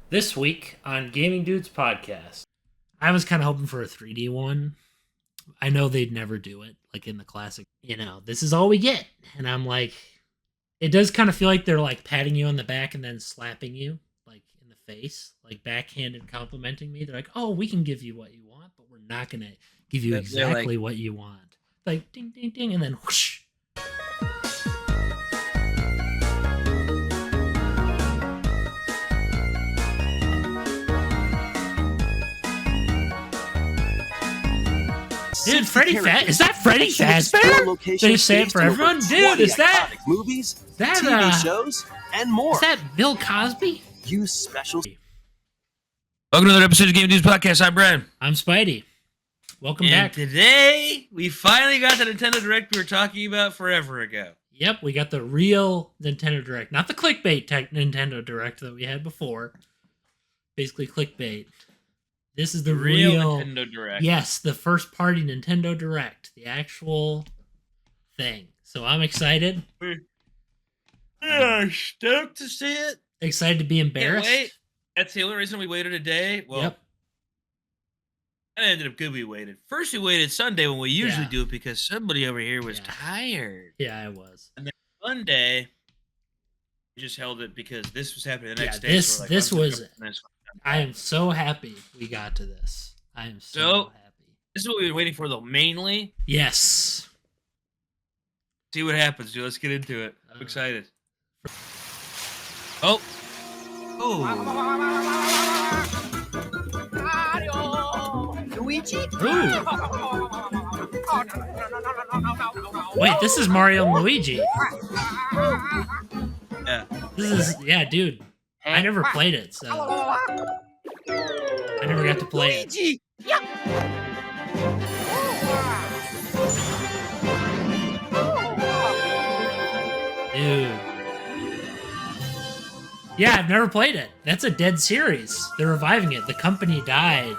This week on Gaming Dudes Podcast. I was kind of hoping for a 3D one. I know they'd never do it, like in the classic. This is all we get. And I'm like, it does kind of feel like they're like patting you on the back and then slapping you, like in the face, like backhanded complimenting me. They're like, oh, we can give you what you want, but we're not going to give you exactly what you want. Like, ding, ding, ding, and then whoosh. Dude, is that Freddy Fazbear? They say it for everyone? Dude, is that movies, TV shows, and more? Is that Bill Cosby? Use special. Welcome to another episode of Gaming Dudes Podcast. I'm Bren. I'm Spidey. Welcome back. Today, we finally got the Nintendo Direct we were talking about forever ago. Yep, we got the real Nintendo Direct. Not the clickbait Nintendo Direct that we had before. Basically clickbait. This is the real Nintendo Direct. Yes, the first party Nintendo Direct. The actual thing. So I'm excited. We're stoked to see it. Excited to be embarrassed. Can't wait. That's the only reason we waited a day. Well, yep. It ended up good we waited. First we waited Sunday when we usually do it because somebody over here was tired. Yeah, I was. And then Monday, we just held it because this was happening the next day. This was... I am so happy we got to this. I am so happy. This is what we've been waiting for, though, mainly. Yes. See what happens, dude. Let's get into it. I'm excited. Oh. Luigi? Ooh. Wait, this is Mario and Luigi. Yeah. Dude. I never played it, so I never got to play Luigi! it. Dude. Yeah, I've never played it. That's a dead series. They're reviving it. The company died.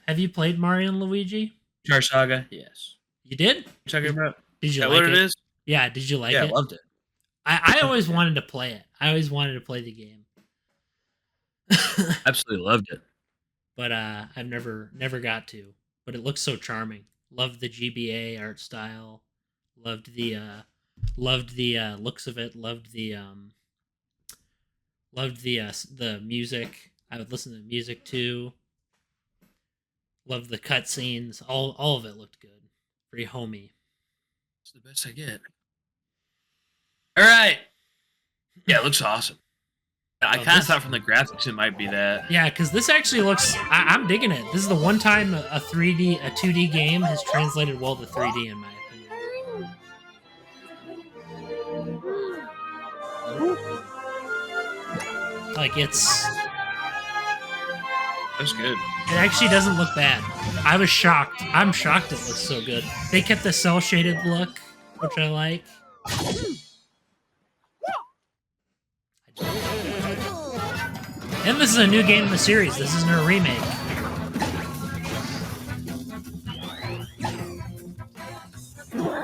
Have you played Mario and Luigi? Star Saga? Yes. You did? Talking about? Did you like like what it is? Yeah, did you like it? Yeah, I loved it. I always wanted to play it. I always wanted to play the game. Absolutely loved it. But I've never got to. But it looks so charming. Loved the GBA art style. Loved the looks of it. Loved the music. I would listen to the music too. Loved the cutscenes. All of it looked good. Very homey. It's the best I get. All right. Yeah, it looks awesome. I kind of thought from the graphics it might be that. Yeah, because this actually looks... I'm digging it. This is the one time a 2D game has translated well to 3D, in my opinion. Like, it's... That's good. It actually doesn't look bad. I was shocked. I'm shocked it looks so good. They kept the cel-shaded look, which I like. And this is a new game in the series. This isn't a remake.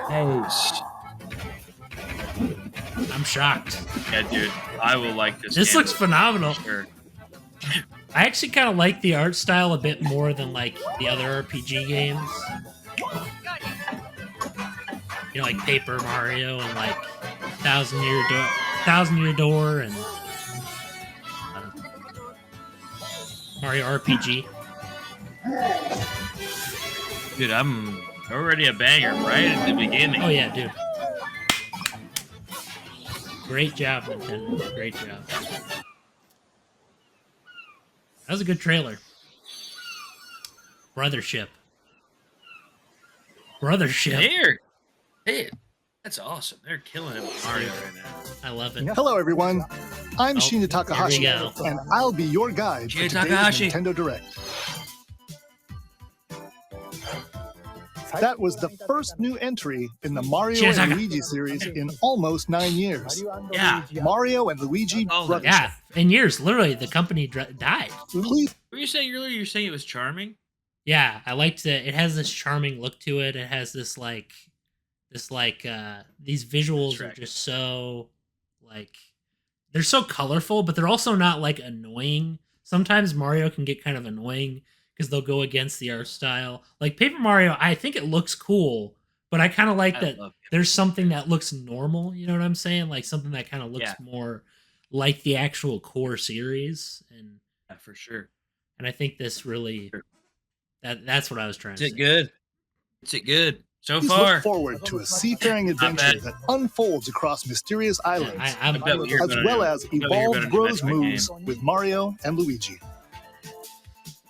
Hey. I'm shocked. Yeah, dude. I will like this. This looks phenomenal. Sure. I actually kind of like the art style a bit more than like the other RPG games. You know, like Paper Mario and like Thousand Year Door and Mario RPG. Dude, I'm already a banger right at the beginning. Oh yeah, dude. Great job, Nintendo. Great job. That was a good trailer. Brothership. Hey, that's awesome. They're killing it with Mario right now. I love it. Hello, everyone. I'm Shinya Takahashi, and I'll be your guide for today's Nintendo Direct. That was the first new entry in the Mario and Luigi series in almost 9 years. Yeah. Mario and Luigi Brothership. Yeah, in years. Literally, the company died. Please. What were you saying earlier? You're saying it was charming? Yeah, I liked it. It has this charming look to it. It has this these visuals are just so like they're so colorful, but they're also not like annoying. Sometimes Mario can get kind of annoying because they'll go against the art style. Like Paper Mario, I think it looks cool, but I kind of like that there's something that looks normal. You know what I'm saying? Like something that kind of looks more like the actual core series. And yeah, for sure. And I think this really that's what I was trying to say. Is it good? Is it good? So Please far. look forward to a seafaring adventure that unfolds across mysterious islands, I'm as well as evolved Bros moves with Mario and Luigi.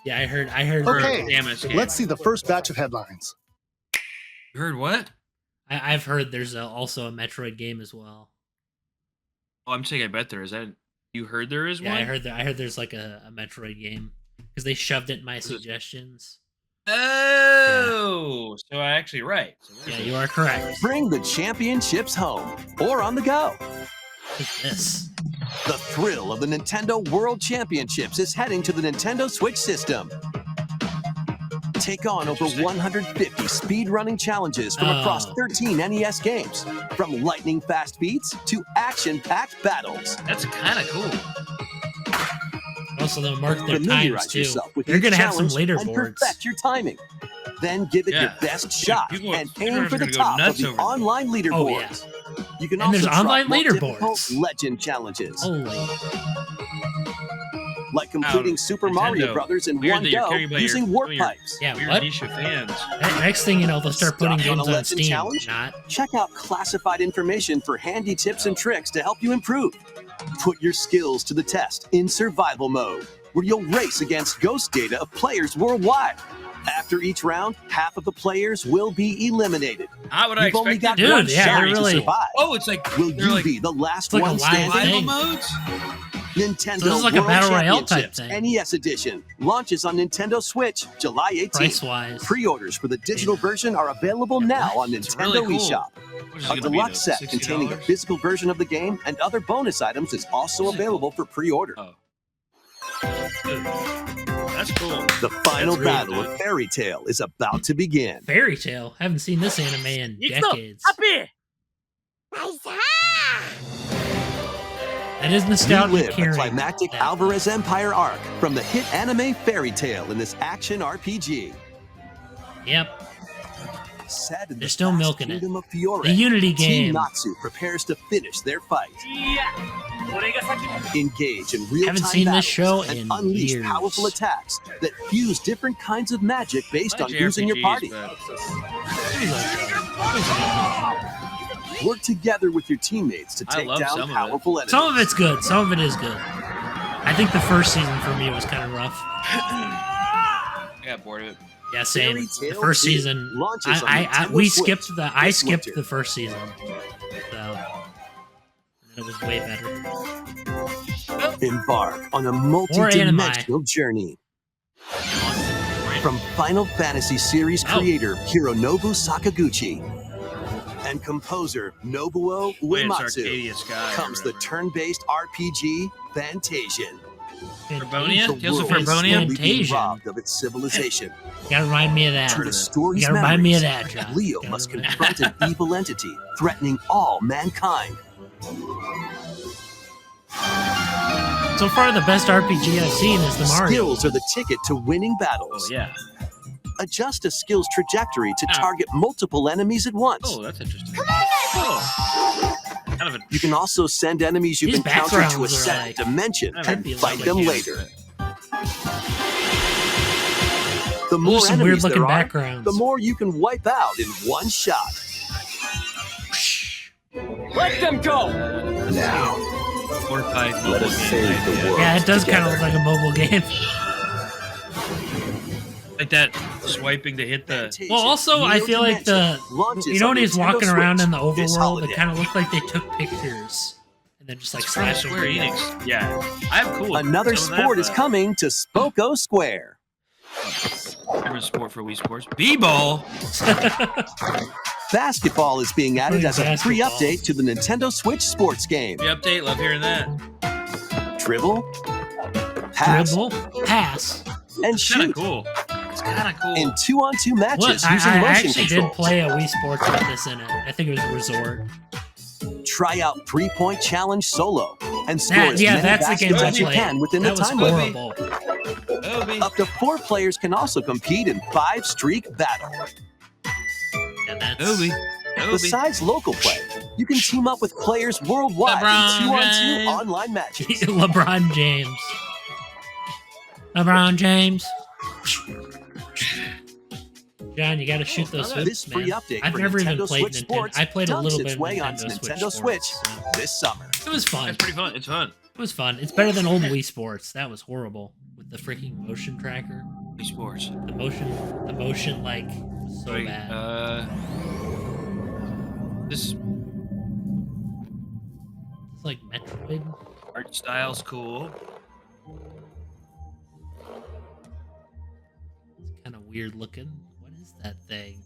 Yeah, I heard. Okay, let's see the first batch of headlines. You heard what? I've heard there's also a Metroid game as well. Oh, I'm saying I bet there is. You heard there is one? I heard there's like a Metroid game because they shoved it in my suggestions. Oh, so I'm actually right. So yeah, you are correct. Bring the championships home or on the go. What's this? The thrill of the Nintendo World Championships is heading to the Nintendo Switch system. Take on over 150 speedrunning challenges from across 13 NES games, from lightning-fast beats to action-packed battles. That's kind of cool. Also, they'll mark their times too. With They're going to have some and leaderboards. Perfect your timing. Then give it your best shot and aim for the top of the online leaderboards. You can also there's online leaderboards. Difficult legend challenges. Holy. Like completing Super Mario Brothers in one go using warp pipes. Yeah, what? Fans. Next thing you know, they'll start putting games on Steam. Challenge? Check out classified information for handy tips and tricks to help you improve. Put your skills to the test in survival mode, where you'll race against ghost data of players worldwide. After each round, half of the players will be eliminated. How would I expect only got Dude, one yeah, shot really. to survive. Oh, it's like will you be the last like one standing? modes? Nintendo so this is like World a Battle Royale type Championships thing. NES Edition launches on Nintendo Switch July 18th. Price-wise. Pre-orders for the digital version are available now on Nintendo really cool. eShop. A deluxe set containing a physical version of the game and other bonus items is also available for pre-order. Oh. That's cool. The final battle of Fairy Tail is about to begin. Fairy Tail? Haven't seen this anime in decades. That is nostalgic. Relive the climactic Alvarez Empire arc from the hit anime Fairy Tail in this action RPG. Yep. Set in They're still milking it. Kingdom of Fiore, the Unity game. Team Natsu prepares to finish their fight. Engage in real-time Haven't seen this show and in unleash years. powerful attacks that fuse different kinds of magic based on who's in your party. Work together with your teammates to take down powerful enemies. Some of it's good. Some of it is good. I think the first season for me was kind of rough. I got bored of it. Yeah, same. The first season, we skipped I skipped the first season, so it was way better. Embark on a multi-dimensional journey. From Final Fantasy series creator Hironobu Sakaguchi and composer Nobuo Uematsu comes the turn-based RPG Fantasian. Farbonia? Tales of Farbonia? Robbed of its civilization. You gotta remind me of that. Through the story's you gotta remind me of that, John. Leo must confront an evil entity threatening all mankind. So far, the best RPG I've seen is the Mario. Skills are the ticket to winning battles. Oh, yeah. Adjust a skill's trajectory to target multiple enemies at once. Oh, that's interesting. Oh. Kind of You can also send enemies you've encountered to a set dimension and fight them later. The more enemies there are, the more you can wipe out in one shot. Let them go! Now, 4 or 5 mobile let us save the world. Yeah, it does kind of look like a mobile game. Like that swiping to hit the... Well, also, I feel like when he's walking around in the overworld, it kind of looked like they took pictures and then just like slashed Square Enix. Yeah. I have cool. Another sport is coming to Spoko Square. Favorite sport for Wii Sports? B-ball! Basketball is being added as a free update to the Nintendo Switch sports game. Free update, love hearing that. Dribble, pass, and it's shoot. Kinda cool. It's kind of cool. In 2-on-2 matches using I motion actually controls. did play a Wii Sports with this in it. I think it was Resort. Try out 3-point challenge solo and score as many that's the game baskets as you I can within that the was time limit. horrible. Up to 4 players can also compete in 5-streak battle. Yeah, that's... Besides local play, you can team up with players worldwide in 2-on-2 online matches. LeBron James. LeBron James. John, you gotta shoot those hoops, This free man. update I've for never even Nintendo played Switch Nintendo. Sports I played a little dumps bit its of way Nintendo onto Switch Nintendo Sports, Switch so. this summer. It was fun. That's pretty fun. It's fun. It was fun. It's better than old Wii Sports. That was horrible with the freaking motion tracker. Wii Sports. The motion, like, was so bad. This It's like Metroid. art style's cool. It's kind of weird looking. What is that thing?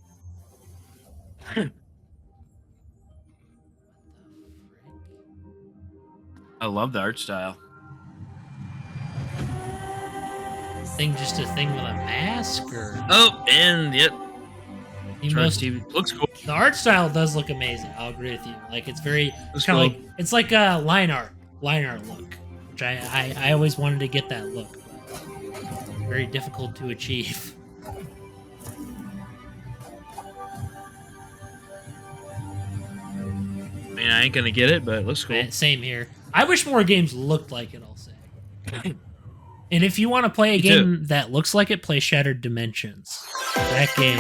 I love the art style. Thing just a thing with a mask, or Oh, and yep. TV. Looks cool. The art style does look amazing. I'll agree with you. Like it's very Looks kind of cool. like it's like a line art look, which I always wanted to get that look. But very difficult to achieve. I mean, I ain't gonna get it, but it looks cool. Same here. I wish more games looked like it. I'll say. And if you want to play a Me game that looks like it, play Shattered Dimensions. That game.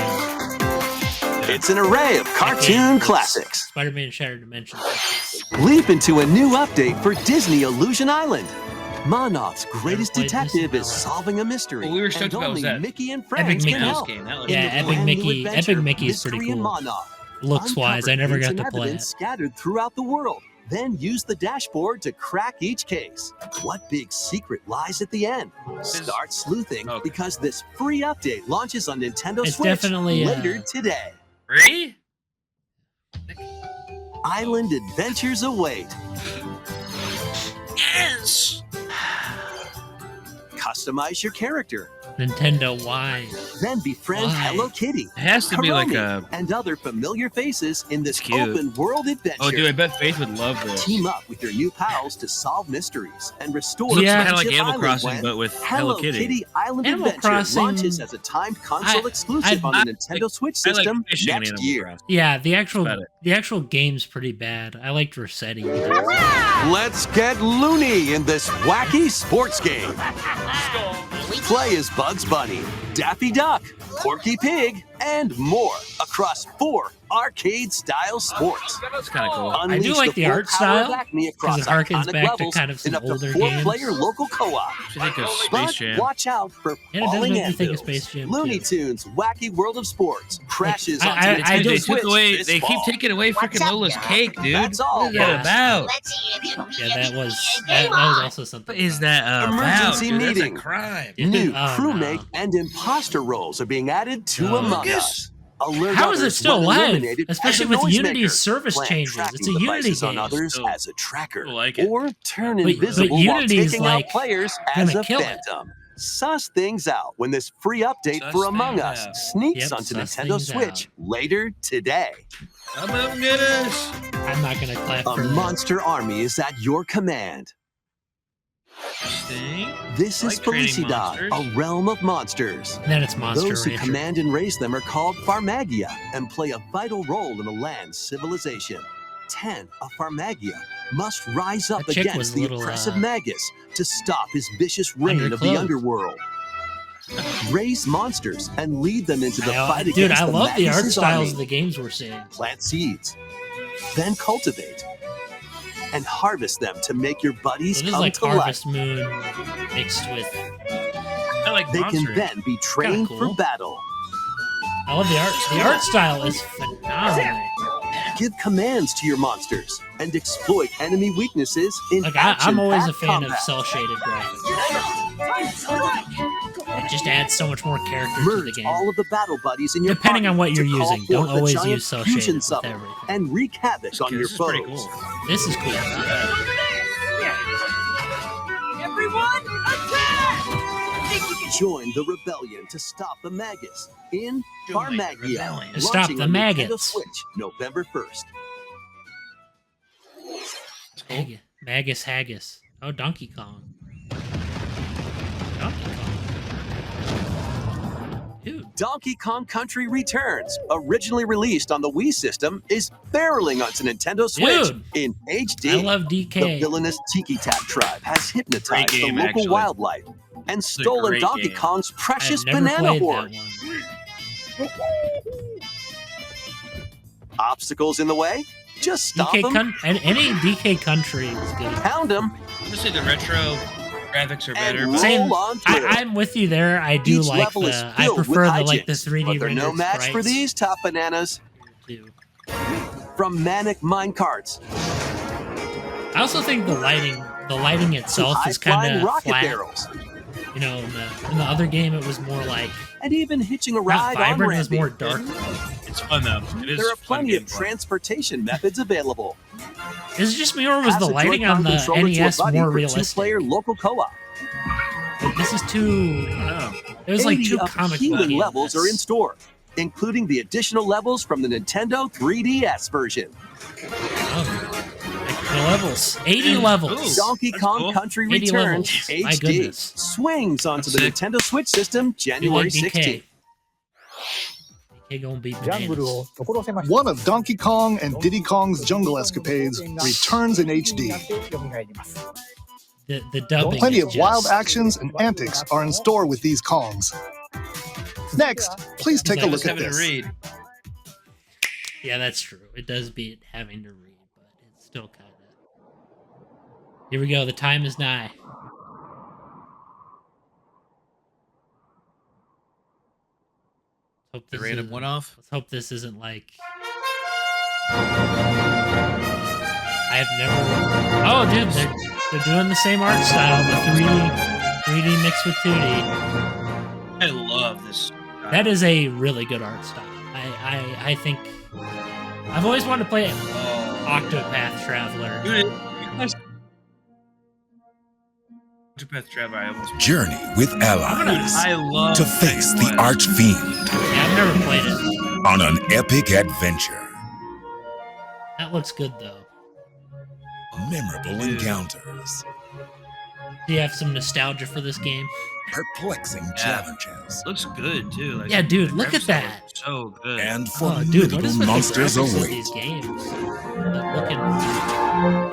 It's an array of cartoon classics. Spider-Man Shattered Dimensions. Leap into a new update for Disney Illusion Island. Monarch's greatest played this? detective is No. solving a mystery, What we were and stoked about was only that Mickey and Epic friends can Mickey. help. Game. That Yeah, In the Epic brand new Mickey. adventure, Epic Mickey is pretty Mystery in cool. Monarch. Looks-wise, I Uncover never hints got and to play evidence it. scattered throughout the world. Then use the dashboard to crack each case. What big secret lies at the end? Start sleuthing because this free update launches on Nintendo It's Switch definitely, later today. Free? Island adventures await. Yes. Customize your character. Nintendo, why? Then befriend Why? Hello Kitty, It has to be like Karomi, a. and other familiar faces in this Cute. open world adventure. Oh, dude, I bet Faith would love this. Team up with your new pals to solve mysteries and restore Looks Yeah. kind of like Friendship Animal Island Crossing, when but with Hello Hello Kitty. Island Animal Adventure Crossing- launches as a timed console exclusive on the Nintendo Switch I like system fishing in next Animal year. Crossing. Yeah, the about it. actual game's pretty bad. I liked Rossetti. Let's get loony in this wacky sports game. Play as Bugs Bunny, Daffy Duck, Porky Pig, and more across 4 arcade-style sports. That's kind of cool. I do Unleash like the full art power of style, Acme 'cause across it harkens iconic back to levels kind of some in up to older 4-player games. local co-op. What do you think of Space But Jam? watch out for Yeah, it does falling make me think of anvils. Space Jam, Looney too. Tunes Wacky World of Sports crashes I- onto I- Nintendo I do- They Switch took away. this They keep fall. taking away freaking Lola's cake, dude. That's all, What is that folks. about? Yeah, that was also something. What is that about? Emergency Dude, meeting. That's a crime. New Oh, crewmate no. and imposter roles are being added to No. Among Yes. Us. Alert How is it others still when live? eliminated as Especially a with noisemaker. Unity's service Plan changes. tracking It's a Unity devices on game. others Still- as a tracker, still like it. or turn But invisible while Unity's, taking like, out players as gonna a kill it. phantom. Suss things out when this free update Suss for Among things Us out. sneaks Yep, onto suss Nintendo things Switch later today. Among Us. I'm not gonna clap A for that. monster army is at your command. Interesting. This is Like training Felicidad, monsters. a realm of monsters. And then it's Monster Those who Rancher. command and raise them are called Farmagia and play a vital role in the land's civilization. 10 of Farmagia must rise up That chick was against a the little, oppressive Magus to stop his vicious reign of the underclothed. underworld. Raise monsters and lead them into the fight Dude, against I the love the art Magus' styles army. of the games we're seeing. Plant seeds, then cultivate, and harvest them to make your buddies So this is come like to life. Harvest Moon mixed with. I like They Monster can then be trained cool. for battle. I love the art. The art style is phenomenal. Give commands to your monsters and exploit enemy weaknesses in Like I'm always a action-packed fan of combat. cel-shaded graphics. It just adds so much more character to the Merge game. all of the battle buddies in your Depending party on what you're to call using, don't forth a always giant use cel-shaded fusion with summon everything. and wreak havoc on your This is pretty foes. cool. This is cool. Everyone, attack! Join the rebellion to stop the Magus in Farmagia. rebellion. To stop launching the on Nintendo maggots. Switch November 1st. Magus Haggis. Oh, Donkey Kong. Donkey Kong. Dude. Donkey Kong Country Returns, originally released on the Wii system, is barreling onto Nintendo Switch in HD. I love DK. The villainous Tiki Tat tribe has hypnotized the local wildlife and stolen Donkey Kong's precious banana hoard. Obstacles in the way? Just stop them. And any DK Country is good. Pound them. Honestly, the retro graphics are better. Same. I'm with you there. I do like the. I prefer the 3D. But they're no match sprites. for these top bananas. From Manic Minecarts. I also think the lighting itself is kind of flat. Barrels. You know, in the other game, it was more like. And even hitching a ride on vibrant, it was more dark. It's fun though. There are plenty of transportation methods available. Is it just me, or was the lighting on the NES more realistic? Two-player local co-op. This is too. It was like too comic book. Levels are in store, including the additional levels from the Nintendo 3DS version. The levels, 80 levels. Donkey Kong Country Returns HD swings onto the Nintendo Switch system January 16th. DK gonna be bananas. One of Donkey Kong and Diddy Kong's jungle escapades returns in HD. The dubbing. Plenty of wild actions and antics are in store with these Kongs. Next, please take a look at this. Yeah, that's true. It does beat having to read, but it's still kind of. Here we go. The time is nigh. Hope this random one off. Let's hope this isn't like. I've never. Oh, dude, they're doing the same art style. The 3D mixed with 2D. I love this. That is a really good art style. I think. I've always wanted to play Octopath Traveler. Dude, Octopath Traveler, I almost Journey with allies to face the arch fiend. Yeah, I've never played it. On an epic adventure. That looks good though. Memorable encounters. Do you have some nostalgia for this game? Perplexing challenges. Looks good too. Yeah, dude, look at that. So good. And formidable monsters await. These games.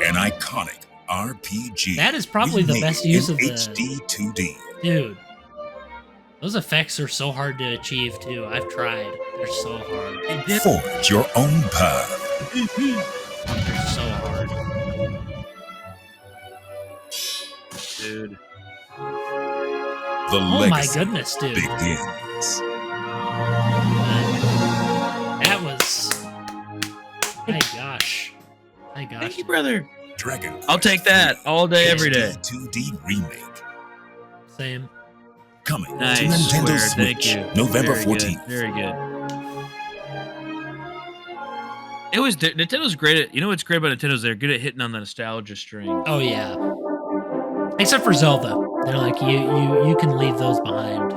An iconic RPG. That is probably the best use of the HD 2D. Dude, those effects are so hard to achieve too. I've tried. They're so hard. Forge your own path. They're so hard. Dude. The oh my goodness, dude. Begins. That was. My gosh. Thank you, brother. Dragon I'll take that all day, every day. 2D remake. Same. Coming nice. to Nintendo Switch, Switch, November 14th. Very good. It was Nintendo's great at. You know what's great about Nintendo's? They're good at hitting on the nostalgia string. Oh yeah. Except for Zelda, they're like you can leave those behind.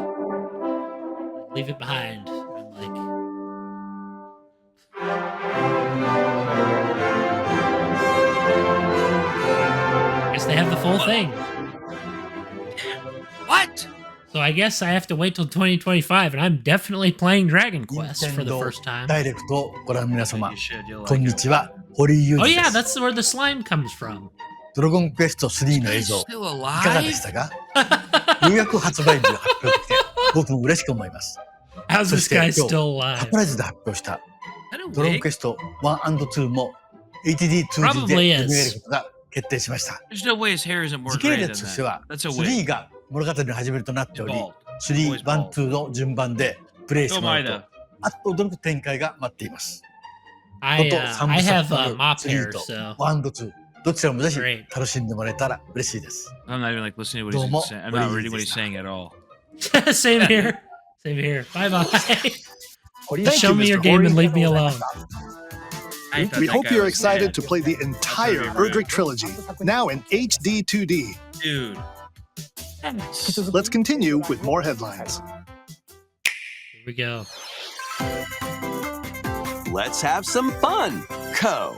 Leave it behind. I'm like. They have the full thing. What? So I guess I have to wait till 2025, and I'm definitely playing Dragon Quest for the first time. ダイレクトをご覧の皆様、 You should, you'll こん like に it. ちは、堀井雄 Oh 二で yeah, す。 that's where the slime comes from. ドラゴンクエスト3の映 He's 像、 still いかがで alive? したか？ようやく発売日が発表できて、僕も嬉しく思います。 How's そ this して guy 今日 still サ alive? プライズで発表したド Is that a ラゴン wig? クエスト 1&2 も HD2D で Probably is. 読み上げることが決定しました。 There's no way his hair isn't more 時系 gray than 列としては that. That's a wig. 3が物語の始めとなっており、 Bald. 3、1、2の順番でプレイしてもらう Don't mind と、あっと驚く展開が待っています。 I と3 I 部 have 作となる mop hair, 3と so 1&2 どちらもぜひ Great. 楽しんでもらえたら嬉しいです。 I'm not even like listening to what どうも he's saying. I'm not 堀井 reading what で he's した。 saying at all. same here. Same here. Bye bye. Thank Show you, me your Mr. game Hori. and leave me alone. I thought We that hope guy you're was excited mad. to play the entire Erdrick trilogy, now in HD 2D. Dude. Let's continue with more headlines. Here we go. Let's have some fun, Co.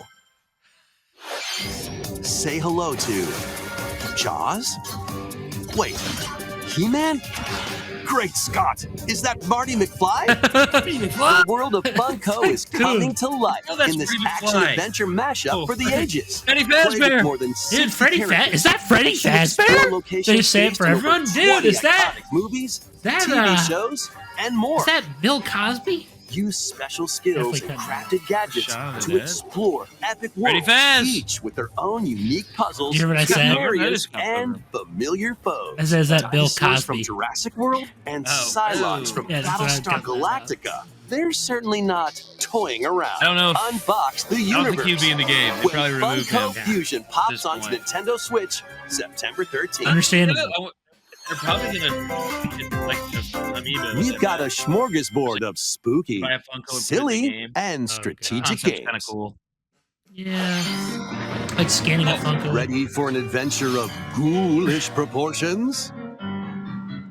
say hello to Jaws? Wait, He-Man? Great Scott! Is that Marty McFly? The world of Funko is coming to life in this action-adventure mashup for the ages. Freddy Fazbear! More than Dude, Freddy Fazbear? Is that Freddy Fazbear? They say it for everyone? Dude, is that... movies, that, TV shows, and more. Is that Bill Cosby? Use special skills and crafted gadgets to explore epic Freddy worlds, Faz! each with their own unique puzzles, You hear what I said? scenarios, and familiar foes. I said, is that Bill Dinosaurs from Cosby? Jurassic World and Cylons from Yeah, that's what I Battlestar got that Galactica. They're certainly not toying around. I don't know if- Unbox the I don't universe. think he'd be in the game. They When probably removed Funko him. Fusion at pops this onto point. Nintendo Switch September 13th. Understandable. They're probably gonna like the Amiibo. We've got a smorgasbord of spooky, Buy a Funko and put it in the silly, game. and strategic games. Kind of cool. Yeah. Like scanning a Funko. Ready for an adventure of ghoulish proportions?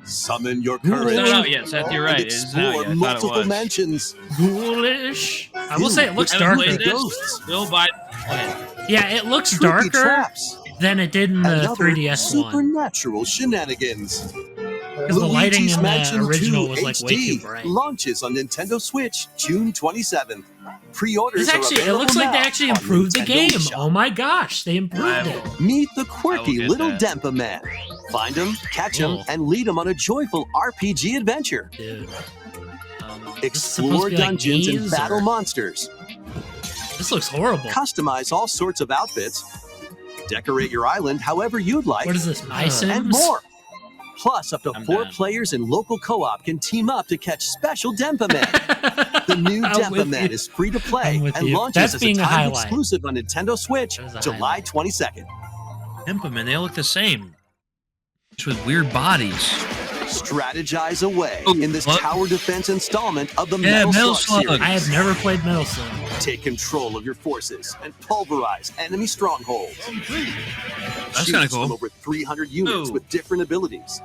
Summon your courage. It's not out yet, Seth. You're right. And It's not explore yet. I thought it multiple was. mansions. Ghoulish. I will say it looks Haven't played darker. this. Ghosts. Bill buy. Yeah, it looks Tricky darker traps. than it did in And the other 3DS one. supernatural shenanigans. Because the lighting Luigi's in Mansion the original 2 was like way HD too bright. launches on Nintendo Switch June 27th. Pre-orders This actually, are it available looks like they now actually on improved the Nintendo game. eShop. Oh my gosh, they improved it. Meet the I quirky will get little that. Dempa Man. Find him, catch him, Cool. and lead him on a joyful RPG adventure. Dude, Explore be like dungeons and maze, battle or- monsters. this looks horrible. Customize all sorts of outfits. Decorate your island however you'd like. What is this, My and Sims? more. Plus, up to I'm 4 down. players in local co-op can team up to catch special Dempa Man. The new I'm Dempa with Man you. is free to play I'm with and you. launches That's as being a a time highlight. exclusive on Nintendo Switch That was a July highlight. 22nd. Impa, they all look the same. Just with weird bodies. Strategize away Oh, in this what? tower defense installment of the Yeah, Metal Metal Slug Slug. series. I have never played Metal Slug. Take control of your forces and pulverize enemy strongholds. That's Choose kinda cool. from over 300 units Ooh. with different abilities.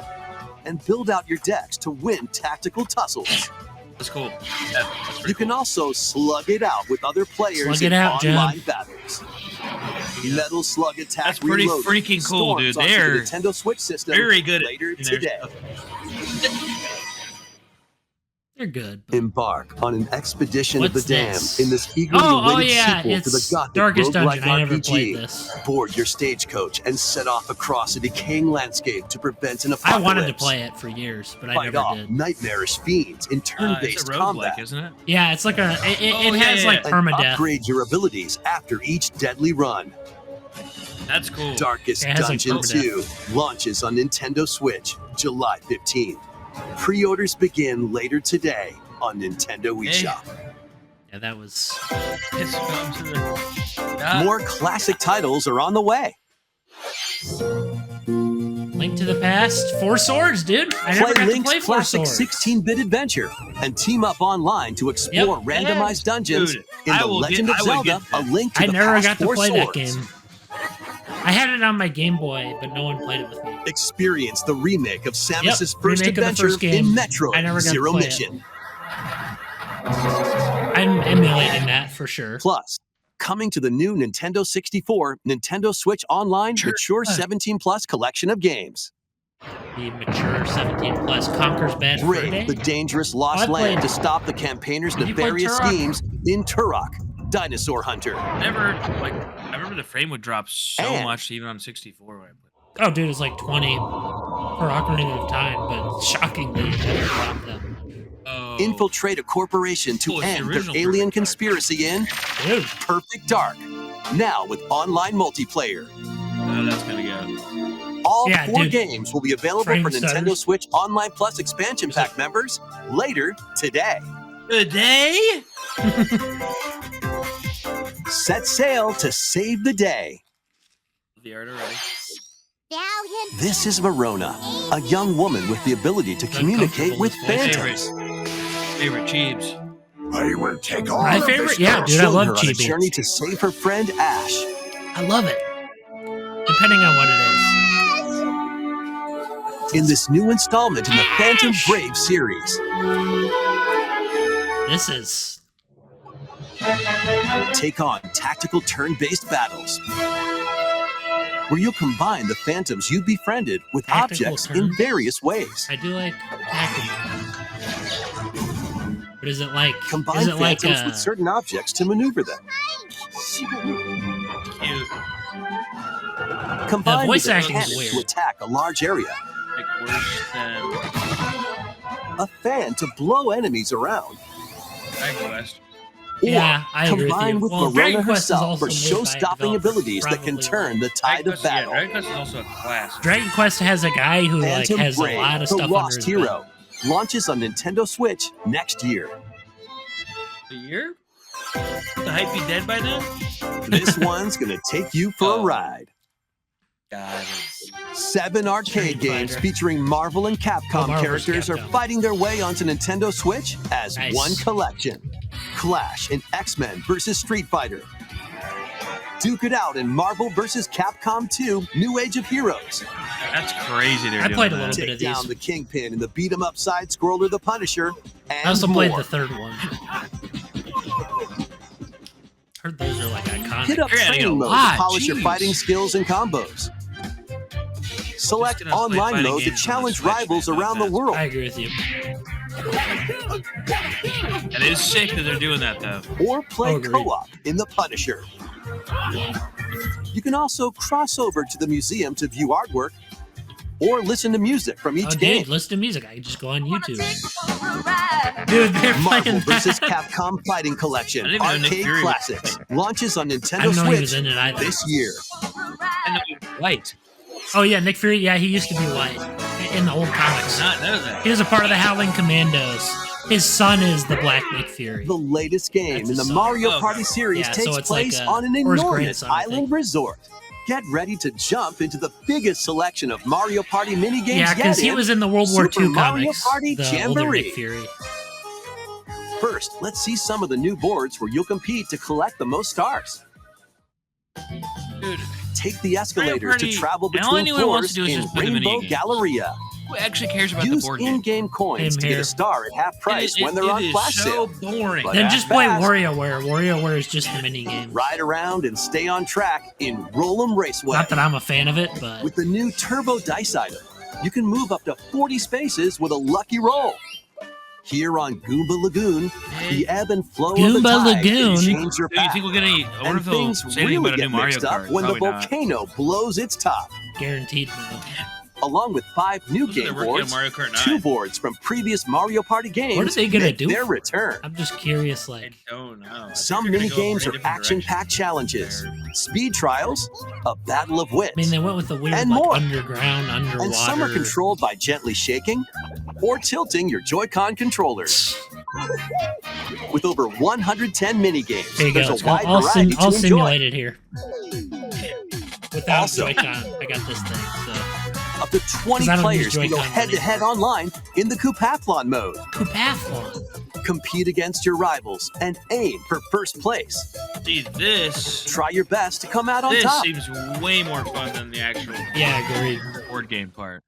And build out your decks to win tactical tussles. That's cool. Yeah, that's pretty You can also slug it out with other players Slug in it out, online John. battles. Metal Slug Attack That's pretty Reloaded freaking cool, storms dude. onto the They're Nintendo Switch system very good later in their today. stuff. They're good. but- Embark on an expedition of What's the damned this? in this eagerly Oh awaited yeah, sequel to the it's Gothic Darkest roguelike Dungeon. I never RPG. played this. Board your stagecoach and set off across a decaying landscape to prevent an I apocalypse. wanted to play it for years, but I Fight never off did. nightmarish fiends in It's turn-based a combat. roguelike, isn't it? Yeah, it's like a. It Oh, has yeah, like yeah. And permadeath. upgrade your abilities after each deadly run. That's cool. Darkest It has, like, Dungeon permadeath. 2 launches on Nintendo Switch July 15th. Pre-orders begin later today on Nintendo eShop. Yeah, that was. It's come to the... More classic titles are on the way. Link to the Past. Four Swords, dude. I never Play got Link's to play Four classic Swords. 16-bit adventure and team up online to explore Yep. randomized dungeons Dude, in I The will Legend get- of I would Zelda: get A that. Link to I the never Past got to Four play that Swords. game. I had it on my Game Boy, but no one played it with me. Experience the remake of Samus's Yep, first remake of the adventure first game. in Metroid I never got to Zero play it. Mission. I'm emulating that for sure. Plus, coming to the new Nintendo 64, Nintendo Switch Online Mature 17 Plus collection of games. The mature 17 plus Conquers Bad Fur Brave Day. the dangerous lost I've land played- to stop the campaigners' Have you played nefarious Turok? schemes in Turok, Dinosaur Hunter. Never, like, I remember the frame would drop so And- much even on 64 when I played. Oh, dude, it's like 20 for Ocarina of Time, but shockingly, you never dropped them. Oh. Infiltrate a corporation to Oh, it's the end their original alien Perfect Dark. conspiracy in Dude, Perfect Dark. Now with online multiplayer. Oh, that's gonna go. All Yeah, 4 dude. games will be available Frame for Nintendo stutters. Switch Online Plus expansion pack members later today. Today? Set sail to save the day. The art already. This is Verona, a young woman with the ability to communicate with phantoms. Favorite Cheebs. I will take all My of favorite? this Yeah, girl. dude, I Show love her on a Chibi. journey to save her friend Ash. I love it. Depending on what it is. In this new installment in the Phantom Brave series, This is. take on tactical turn-based battles. where you'll combine the phantoms you befriended with Tactical objects in turns? various ways. I do like tactical. But is it like Combine is it like phantoms with certain objects to maneuver them. Cute. Combine voice with a acting is cannon weird. to attack a large area. Like worse than A fan to blow enemies around. Dragon Quest. Or Yeah, I agree with combine you. with Well, Verona Dragon Quest is herself also for made by a show-stopping developer, abilities that can probably turn the tide of Dragon battle. Quest is also a class. Dragon Quest has a guy who like Phantom has Brave, a lot of the stuff Lost under his Hero, belt. launches on Nintendo Switch next year. A year? The hype be dead by then? This one's gonna take you for a Oh. ride. God. 7 arcade Street games Fighter. featuring Marvel and Capcom Marvel's characters are Capcom. fighting their way onto Nintendo Switch as Nice. one collection. Clash in X-Men vs. Street Fighter. Duke it out in Marvel vs. Capcom 2 New Age of Heroes. That's crazy. They're I doing played a that. little bit Take of these. down the Kingpin in the beat-em-up side-scroller The Punisher, and I also more. played the third one. Heard those are like iconic. Hit up You're adding a training mode to lot, polish your jeez. fighting skills and combos. Select Just gonna play online fighting mode to games on the challenge Switch, rivals man, around the that's- world. I agree with you. It is sick that they're doing that though. Or play Agreed. co-op in The Punisher. You can also cross over to the museum to view artwork or listen to music from each Oh, game. dude, listen to music. I can just go on YouTube. Dude, they're Marvel playing vs. that. Capcom Fighting Collection I didn't even know Nick Arcade Fury was Classics launches on I Nintendo didn't know he was Switch in it either. this year. I know he's white. Oh yeah, Nick Fury. Yeah, he used to be white in the old comics. Not know that. He was a part of the Howling Commandos. His son is the Black Nick Fury. The latest game That's in the a song. Mario Oh. Party series Yeah, so takes it's like place a- on an or his enormous grandson, I think. island resort. Get ready to jump into the biggest selection of Mario Party minigames Yeah, yet because he in was in the World War Super II Mario comics. Party The older Jamboree. Nick Fury. First, let's see some of the new boards where you'll compete to collect the most stars. Dude, Take the escalators to Party- travel and all between anyone wants floors to do is in just play the Rainbow minigames. Galleria. who actually cares about the Use board game? in-game coins Same to get here. a star at half price when they're It on is flash so sale. boring. But Then act just play fast. WarioWare. WarioWare is just the mini game. Ride around and stay on track in Roll'em Raceway. Not that I'm a fan of it, but With the new Turbo Dice item, you can move up to 40 spaces with a lucky roll. Here on Goomba Lagoon, the ebb and flow of the Goomba tide can Lagoon? change your Do you path. think we're gonna eat? I wonder And if they'll things say anything really about a new get Mario mixed up Kart. when the Probably not. volcano blows its top. guaranteed no. Along with 5 new Looks like game they're working on boards, Mario Kart 9. 2 boards from previous Mario Party games What are they gonna make do their for it? return. I'm just curious, I like, don't know. I Some think they're mini gonna go games in a are different action-packed direction. challenges, speed trials, a battle of wits, I mean, they went with the weird, And like, more. underground, underwater. and some are controlled by gently shaking or tilting your Joy-Con controllers. With over 110 mini games, There you there's go. a wide I'll variety to enjoy. simulate it here. Without Also- Joy-Con, I got this thing, so. Up to 20 'Cause I don't players use can go Joy-Con head-to-head online in the Coupathlon mode. Coupathlon. Compete against your rivals and aim for first place. See, this Try your best to come out on this top. seems way more fun than the actual Yeah, agreed. board game part.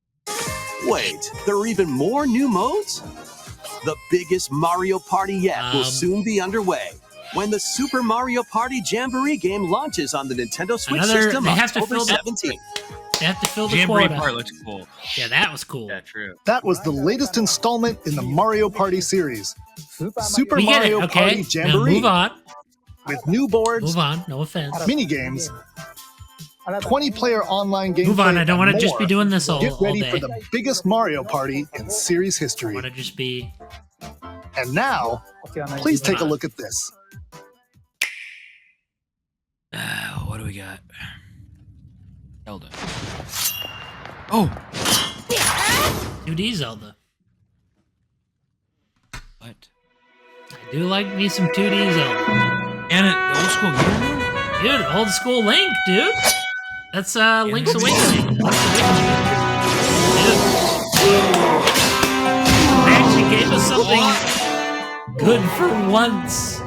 Wait, there are even more new modes? The biggest Mario Party yet will soon be underway when the Super Mario Party Jamboree game launches on the Nintendo Switch system they on have to October fill that- 17th. They have to fill the Jamboree quota. part looks cool. Yeah, that was cool. Yeah, true. That was the latest installment in the Mario Party series, Super We get it, Mario okay? Party Now Jamboree, move on. with new boards, Move on. No offense. mini games, 20-player online gameplay. Move on. I don't want to and just be more. doing this all Get ready day. for the biggest Mario Party in series I history. want to just be. And now, please take a on. look at this. What do we got? Zelda. Oh, 2D Zelda. what? I do like me some 2D Zelda. And an old school game? Dude, old school Link, dude. That's Link's Awakening. Link's Awakening. Dude. They actually gave us something good for once.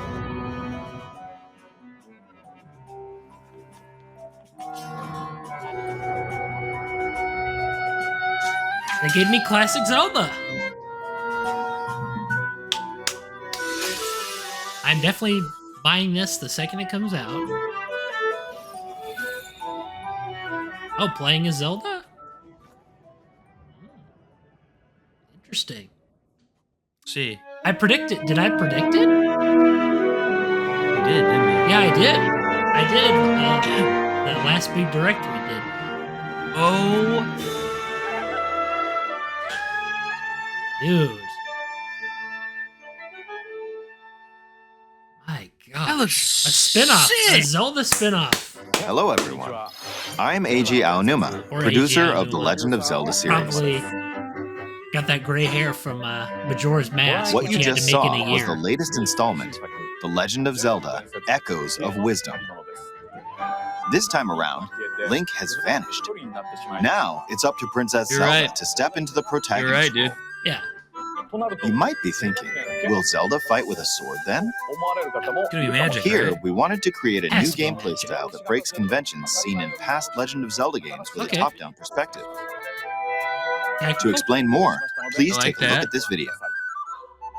They gave me classic Zelda. I'm definitely buying this the second it comes out. Oh, playing as Zelda? Interesting. See. I predicted. Did I predict it? You did, didn't you? Yeah, I did. I did. That last big direct we did. Oh. Dude. My God. That looks A spin-off. sick. A Zelda spin-off. Hello, everyone. I'm Eiji Aonuma, Or producer Eiji of the Aonuma. Legend of Zelda series. Probably got that gray hair from Majora's Mask, What which you he had just to make saw in a was year. the latest installment, The Legend of Zelda: Echoes of Wisdom. This time around, Link has vanished. Now it's up to Princess You're Zelda right. to step into the protagonist You're right, dude. role. Yeah. You might be thinking, will Zelda fight with a sword then? It's gonna be magic. Here, right? we wanted to create a new Has to be gameplay magic. style that breaks conventions seen in past Legend of Zelda games with Okay. a top-down perspective. To Tactical? explain more, please I like take a look that. at this video.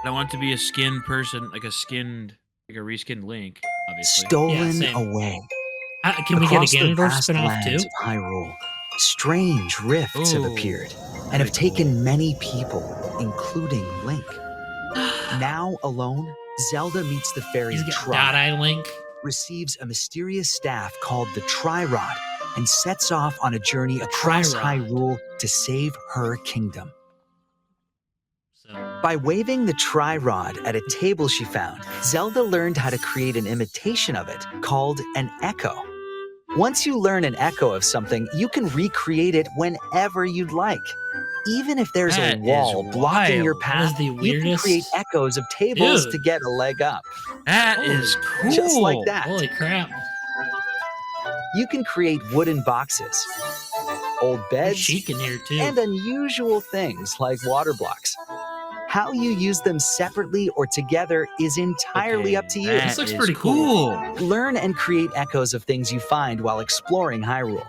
I want it to be a skinned person, like a reskinned Link, obviously. Stolen same. away. Can we get a Across the Ganondorf vast spin-off lands too? of Hyrule, strange rifts have Ooh, appeared and have taken many people, including Link. Now alone, Zelda meets the fairy He's got Tri, Dot-Eye Link. receives a mysterious staff called the Tri-Rod, and sets off on a journey across Tri-Rod. Hyrule to save her kingdom. So, By waving the Tri-Rod at a table she found, Zelda learned how to create an imitation of it called an echo. Once you learn an echo of something, you can recreate it whenever you'd like. Even if there's That a is wall blocking your wild. That is path, the you can weirdest- create echoes of tables Dude. to get a leg up. That is cool. Just like that. holy crap. You can create wooden boxes, old There's beds, Sheik in here too. and unusual things like water blocks. How you use them separately or together is entirely up to you. That This looks is pretty cool. Learn and create echoes of things you find while exploring Hyrule.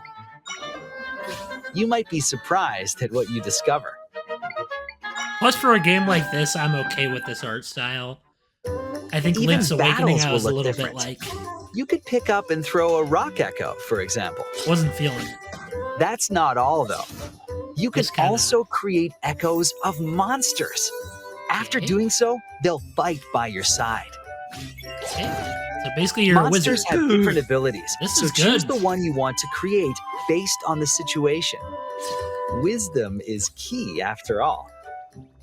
You might be surprised at what you discover. Plus, for a game like this, I'm okay with this art style. I think Even Link's Awakening, battles I will was a look little different. bit like, You could pick up and throw a rock echo, for example. wasn't feeling it. That's not all, though. You can Just kinda- also create echoes of monsters. After Okay. doing so, they'll fight by your side. Okay. So basically, you're a wizard. Monsters have different abilities, This so is choose good. the one you want to create based on the situation. Wisdom is key, after all.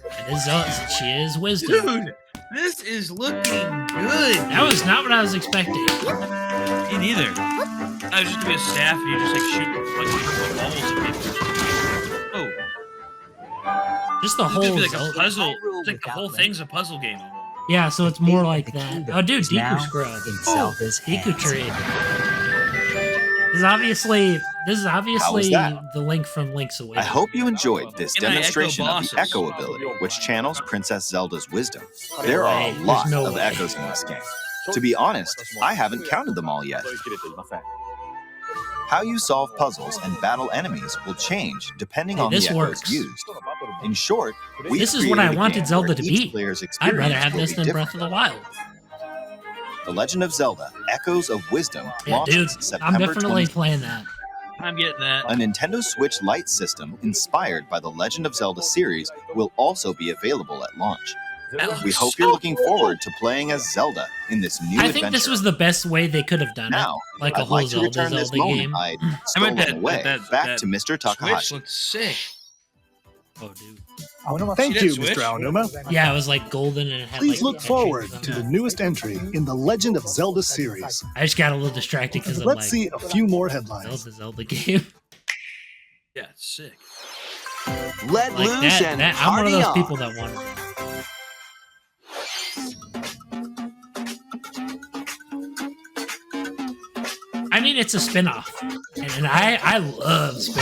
It is us. She is wisdom. Dude, this is looking good. That was not what I was expecting. Me neither. I was just gonna be a staff and you just like shoot like balls at people. Oh, Just the this is whole gonna be like a Zelda. puzzle. Hyrule It's like the without whole Link. thing's a puzzle game. Yeah, so it's The more fate of like the that. kingdom Oh, dude, is now Deku Scrub. in Zelda's Deku hands. Tree. This is obviously that? the Link from Link's Awakening. I hope you enjoyed this And I echo demonstration of the bosses. Echo ability, which channels Princess Zelda's wisdom. There are a There's lot no of way. echoes in this game. To be honest, I haven't counted them all yet. How you solve puzzles and battle enemies will change depending Hey, on the this echoes works. used. In short, we This is what I created a wanted game Zelda where to each be. player's I'd rather experience have will this be than Breath of different. the Wild. The Legend of Zelda: Echoes of Wisdom Yeah, dude, launches I'm September definitely 20th. playing that. I'm getting that. A Nintendo Switch Lite system inspired by the Legend of Zelda series will also be available at launch. That We looks hope so you're looking cool. forward to playing as Zelda in this new I adventure. think this was the best way they could have done Now, it. Like a I'd whole like to Zelda return this game. moment I'd I stolen meant that- away that- back that to Mr. Switch Takahashi. looks sick. Oh, dude. Thank See that you, Switch? Mr. Aonuma. Yeah, it was like golden and it had Please like look forward pictures to on the it. newest entry in the Legend of Zelda series. I just got a little distracted because I'm Let's like, see a few more headlines. Zelda game. Yeah, it's sick. Let Like loose that, and I'm one of party those on. people that wanted that. I mean, it's a spin-off. And I love spin-offs.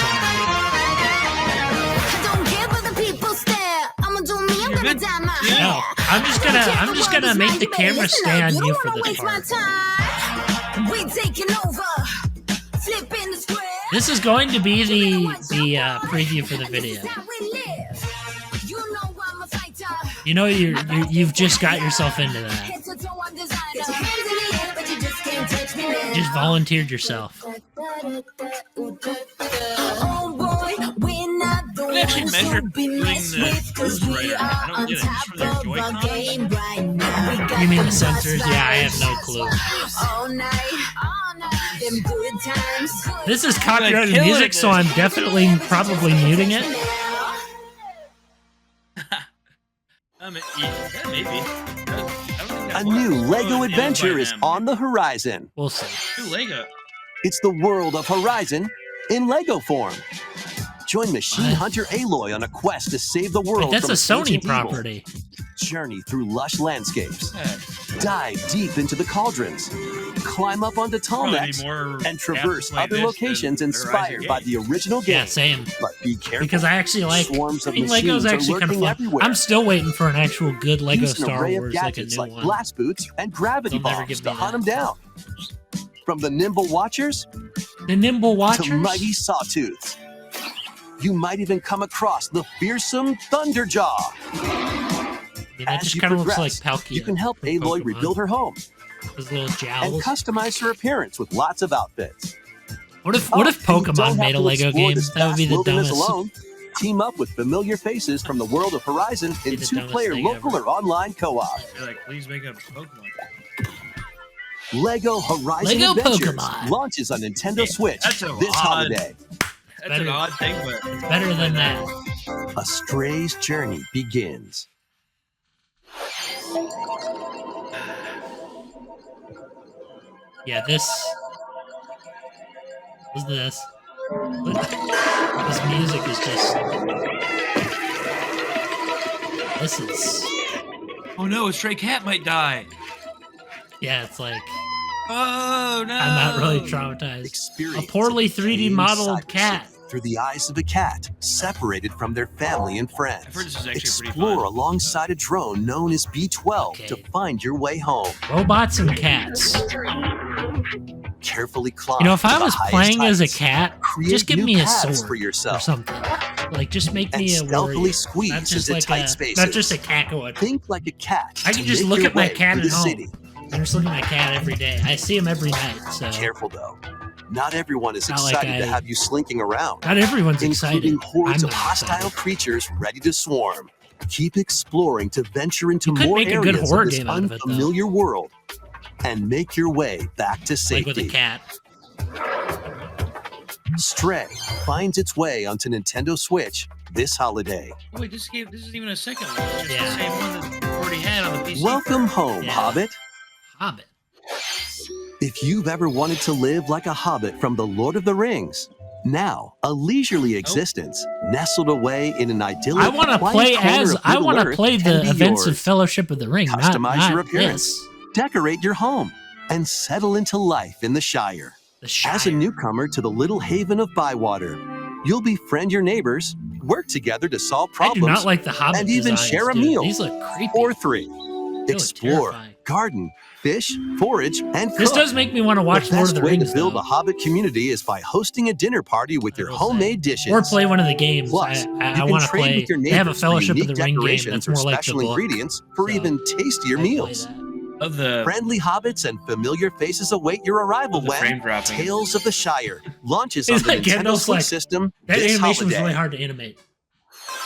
Don't care what the people stare. I'ma do me, I'm gonna dye my Yeah. No, hair. I'm just gonna make the camera stay on you for this part. We taking over. Flipping the square. This is going to be the preview for the video. You know I'm a fighter. You know you've just got yourself into that. Head to toe, I'm designer. Get your hands in the air, but you just can't touch me now. Just volunteered yourself. actually measure doing the moves right? I don't get it. Just for their Joy-Cons? You mean the sensors? Yeah, I have no clue. This is copyrighted music, so I'm definitely probably muting it. Yeah, maybe. A new Lego adventure is on the horizon. We'll see. New Lego. It's the world of Horizon in Lego form. Join Machine Hunter Aloy on a quest to save the world. That's from a Sony ancient evil. property. Journey through lush landscapes. Dive deep into the cauldrons. Climb up onto tall necks and traverse other locations inspired by the original game. Yeah, same. But be careful. Because I actually like Swarms of Lego's machines are actually kind of lurking fun. everywhere. I'm still waiting for an actual good Lego Use an Star array of Wars, like a gadgets new like one. blast boots and gravity They'll never bombs give to me hunt them that. down. From the nimble watchers The Nimble to Watchers? mighty sawtooths. You might even come across the fearsome Thunderjaw. I mean, that As just you kind of looks like progress, Palkia. you can help from Aloy Pokemon. rebuild her home Those little and jowls. customize her appearance with lots of outfits. What if You Pokemon don't made have a to Lego explore game? this That would be vast the wilderness dumbest. alone. Team up with familiar faces from the world of Horizon in Be the dumbest two-player thing local ever. or online co-op. You're like, please make a Pokemon. Lego Horizon Lego Adventures Pokemon. launches on Nintendo Yeah, Switch that's a this odd- holiday. That's better. an odd thing, but It's better than that. A stray's journey begins. Yeah, this. What's this? This music is just. This is. oh no, a stray cat might die. Yeah, it's like. Oh no! I'm not really traumatized. Experience A poorly a 3D decaying modeled cyberspace cat. through the eyes of a cat, separated from their family and friends. I've heard this is actually pretty Explore fun. alongside a drone known as B-12 Okay. to find your way home. Robots and cats. Carefully climb. You know, if to I the was highest playing as a heights. cat, Create just give new me a paths sword for or yourself. something. Like, just make And me a stealthily warrior. squeeze Not just into like tight a, spaces. not just a cat going. Think like a cat. I to can just make look your at my way cat through at the home. city. I'm just looking at my cat every day. I see him every night, so Careful though. Not everyone is Not like excited to I- have you slinking around. not everyone's excited. Including hordes I'm of not hostile excited. creatures ready to swarm. Keep exploring to venture into You could more make a good areas horror of this game out of it, though. unfamiliar world and make your way back to Like safety. with a cat. Stray finds its way onto Nintendo Switch this holiday. Oh, wait, this isn't even a second one. It's just Yeah. the same one that we already had on the PC. Welcome home, Yeah. Hobbit. Hobbit. If you've ever wanted to live like a hobbit from The Lord of the Rings, now a leisurely existence nestled away in an idyllic I want to quiet play corner as of I Middle want to Earth play can the be events of yours. Fellowship of the Ring. Customize your not appearance. this. Decorate your home and settle into life in the Shire. The Shire. As a newcomer to the little haven of Bywater, you'll befriend your neighbors, work together to solve I problems, do not like the Hobbit and even designs, share a dude. meal. These look creepy. or 3. look Explore, terrifying. garden, fish, forage, and cook. This does make me want to watch the Lord best of the way Rings, to build though. a Hobbit community is by hosting a dinner party with your will say. homemade dishes. Or play one of the games. Plus, I you want can to trade play. with your They have a neighbors for Fellowship of unique the Ring game decorations that's or more like the special book. ingredients for So, even tastier I'd play meals. that. Of the Friendly hobbits and familiar faces await your arrival the frame when dropping. Tales of the Shire launches It's on the like Nintendo Gandalf's Switch like, system That this animation was holiday. really hard to animate.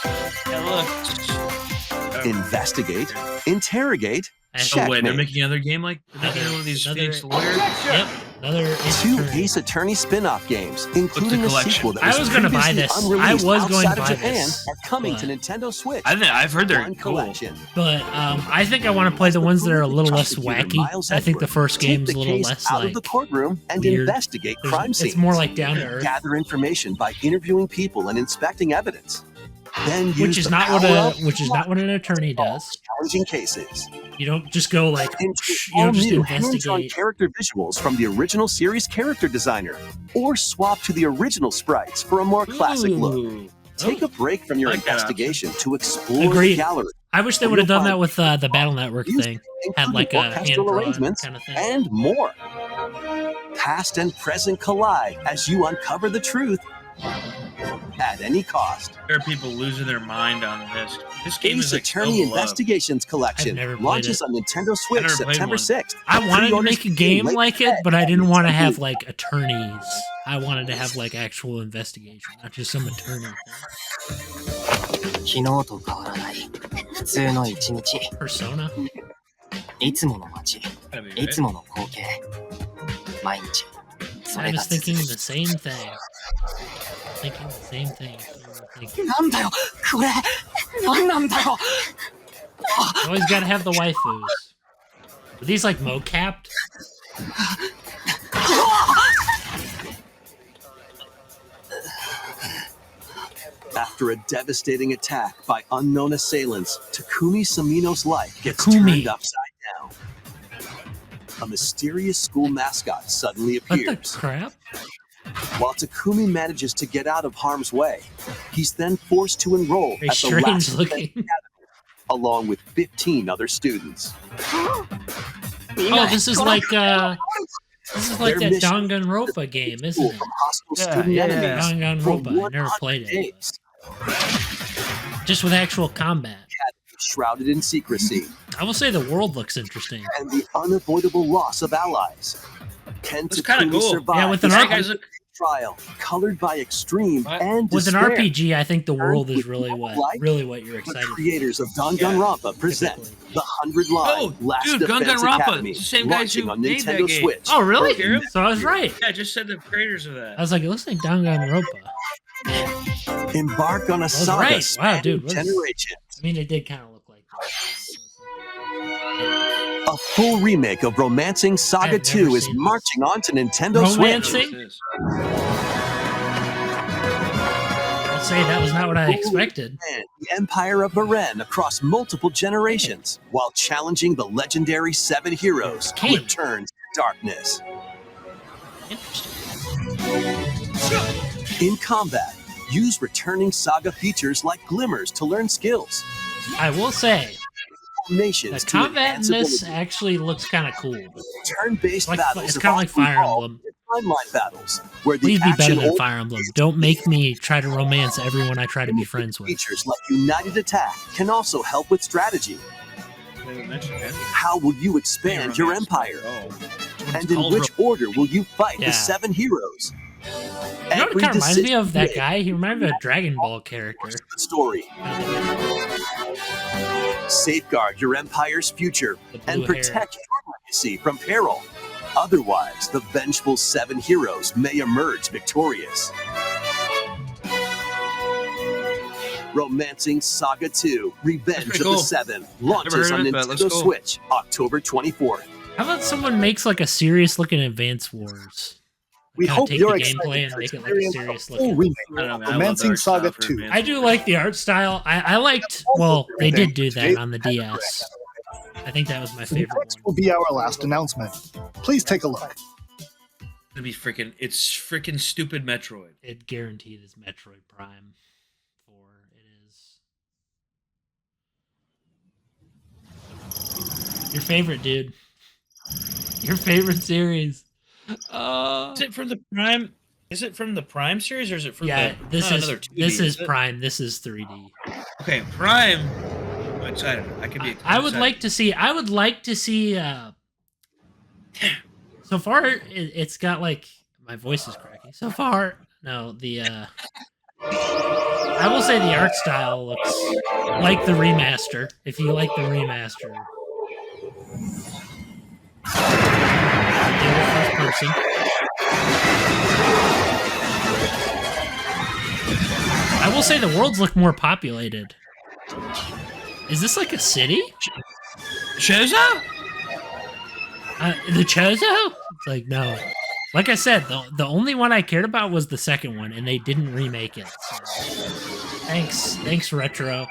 Yeah, look. Investigate, interrogate, Oh, Oh wait, they're checkmate. making another game like they're making one of these Another- Phoenix lawyers. Yep. Another Ace 2 Attorney. Ace Attorney spin-off games, including a collection. sequel that I was gonna buy previously this. I unreleased was going to outside of buy Japan, this, are coming but- to Nintendo Switch. I've heard they're One cool. collection. But I think I want to play the ones that are a little less Prosecutor wacky. Miles I think the Edward first take game's the a little case less out like of the courtroom and weird. investigate crime scenes. It's more like down to earth, Gather information by interviewing people and inspecting evidence. Then use which is the not power of what an attorney does. challenging cases. You don't just go like Into you all don't just new hands-on investigate. character visuals from the original series character designer, or swap to the original sprites for a more classic look. Ooh. Take a break from your I like that investigation to explore the Agreed. gallery. I wish they You'll would have done find that with the Battle Network music, thing. Had like a including hand orchestral drawn arrangements kind of thing. and more. Past and present collide as you uncover the truth at any cost. There are people losing their mind on this. This game Ace is like Attorney so beloved. Investigations Collection I've never played launches it. on Nintendo Switch never played September one. 6th. I wanted to Pre-orders make a begin game late like it, today. but I didn't want to have like attorneys. I wanted to have like actual investigation, not just some attorney thing. 昨日と変わらない普通の一日。 Persona? いつもの街、いつもの光景、毎日。そ I れが was 続 thinking く。 the same thing. Thinking the same thing. You なんだよ、これ、なんなんだよ。 always gotta have the waifus. Are these like mo-capped? After a devastating attack by unknown assailants, Takumi Samino's life gets Takumi. turned upside down. A mysterious school mascot suddenly What the appears. crap? While Takumi manages to get out of harm's way, he's then forced to enroll Very at the strange last looking. academy, along with 15 other students. Oh, this is like that Danganronpa game, isn't it? From hostile student enemies for Danganronpa. I never 100 played it. days. Just with actual combat. Shrouded in secrecy, I will say the world looks interesting. and the unavoidable loss of allies. Can It's kinda Takumi cool. survive Yeah, with an this RPG, trial, colored by extreme and with an despair? RPG, I think the world is really what you're The excited for. creators of Danganronpa present typically. the 100 Line Oh, Last dude, Defense Danganronpa. Academy, It's the same guys launching who on made that Nintendo game. Switch. Oh, really? Garrett? So I was right. Yeah, I just said the creators of that. I was like, it looks like Danganronpa. Embark on a was saga right. Wow, spanning dude, what is- generations. I mean, it did kind of look like that. A full remake of Romancing Saga I've 2 never is seen this. marching onto Nintendo Switch. Romancing? I'll say that was not what I expected. And the Empire of Bren across multiple generations, while challenging the legendary 7 heroes who King. return to darkness. Interesting. In combat, use returning Saga features like glimmers to learn skills. I will say, Nations the to combat in enhance this ability. actually looks kind of cool. Turn-based Like, battles it's kind of like evolve Fire Emblem. into timeline battles, where the Please be better action than Fire Emblem. Don't make me try to romance everyone I try to be friends with. features like United Attack can also help with strategy. How will you expand your empire? And in which order will you fight Yeah. the 7 heroes? You know what it Every kind of reminds me decision of? That made guy? He reminded me of a Dragon Ball character. the story. Safeguard your empire's future The and blue hair. protect your legacy from peril. Otherwise, the vengeful 7 heroes may emerge victorious. Romancing Saga 2, Revenge of pretty cool. the 7, launches heard on of it, but it looks Nintendo cool. Switch, October 24th. How about someone makes like a serious looking Advance Wars? We Kinda hope take you're the excited gameplay and to make it like experience serious a full looking. remake I don't know, of man. I love Romancing the art style Saga for 2. Advance. I do like the art style. I liked. Well, they did do that on the DS. I think that was my favorite Next one. will be our last announcement. Please take a look. It'll be freaking. It's freaking stupid Metroid. It guaranteed is Metroid Prime 4. It is. Your favorite, dude. Your favorite series. Is it from the Prime? Is it from the Prime series or is it from Yeah, the? this not is another 2D, this is it? Prime. This is 3D. Okay, Prime. I'm excited. I could be. I would like to see. I would like to see. So far, it's got like my voice is cracking. So far, no, the. I will say the art style looks like the remaster. If you like the remaster, the other first person. I will say the worlds look more populated. Is this like a city? Chozo? The Chozo? It's like, no. Like I said, the only one I cared about was the second one, and they didn't remake it. So. Thanks, Retro.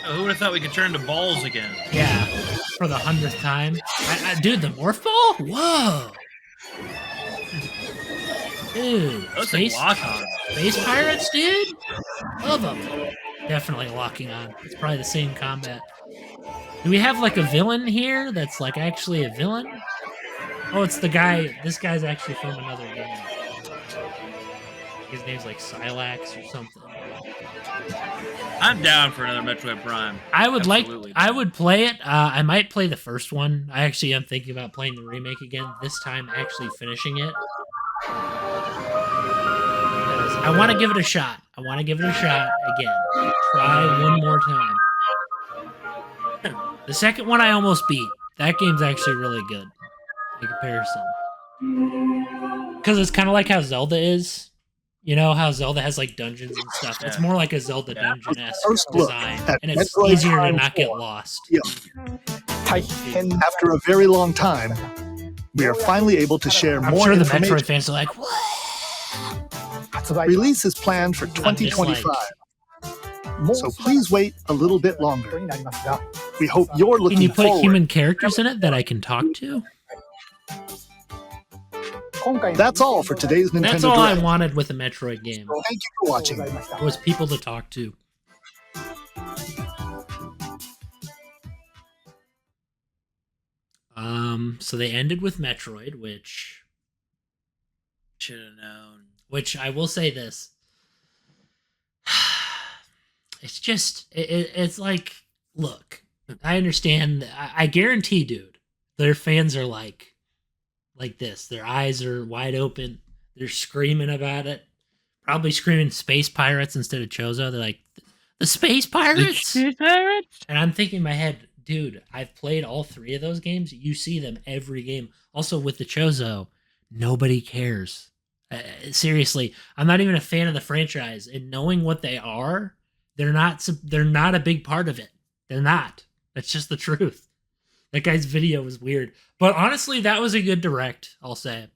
Oh, who would have thought we could turn to balls again? Yeah, for the 100th time. Dude, the Morph Ball? Whoa! Dude, Those things lock on. Space Pirates, dude? Love them. Definitely locking on. It's probably the same combat. Do we have like a villain here that's like actually a villain? Oh, it's the guy. This guy's actually from another game. His name's like Silax or something. I'm down for another Metroid Prime. I would Absolutely. I would play it. I might play the first one. I actually am thinking about playing the remake again. This time, actually finishing it. Because I want to give it a shot. I want to give it a shot again. Try one more time. The second one I almost beat. That game's actually really good in comparison. Because it's kind of like how Zelda is. You know how Zelda has like dungeons and stuff. It's more like a Zelda dungeon-esque design, and it's easier to not get lost. After a very long time, we are finally able to share I'm more sure the information. Metroid fans are like, what? Release is planned for 2025. So please wait a little bit longer. We hope you're looking Can you put forward. human characters in it that I can talk to? That's all for today's Nintendo That's all I Direct. wanted with a Metroid game. Thank you for watching. Was people to talk to. So they ended with Metroid, which Should have known. Which I will say this. It's just it's like, look, I understand. I guarantee, dude, their fans are like this. Their eyes are wide open. They're screaming about it. Probably screaming Space Pirates instead of Chozo. They're like, the Space Pirates? Space Pirates? And I'm thinking in my head, dude, I've played all 3 of those games. You see them every game. Also with the Chozo, nobody cares. Seriously, I'm not even a fan of the franchise. And knowing what they are, they're not a big part of it. They're not. That's just the truth. That guy's video was weird. But honestly, that was a good direct, I'll say.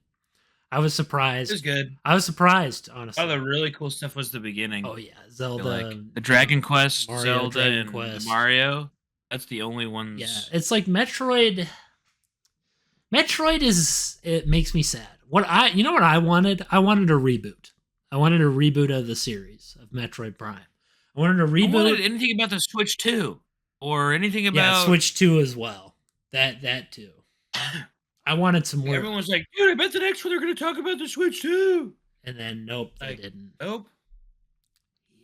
I was surprised. It was good. I was surprised, honestly. Oh, the really cool stuff was the beginning. Oh, yeah. Zelda. Like the Dragon Quest, Mario, Zelda, Dragon and Quest. Mario. That's the only ones. Yeah, it's like Metroid. Metroid it makes me sad. What I wanted? I wanted a reboot. I wanted a reboot of the series of Metroid Prime. I wanted a reboot. I wanted anything about the Switch 2 or anything about Switch 2 as well. That too. I wanted some more. Everyone was like, dude, I bet the next one they're going to talk about the Switch 2. And then nope, they didn't. Nope.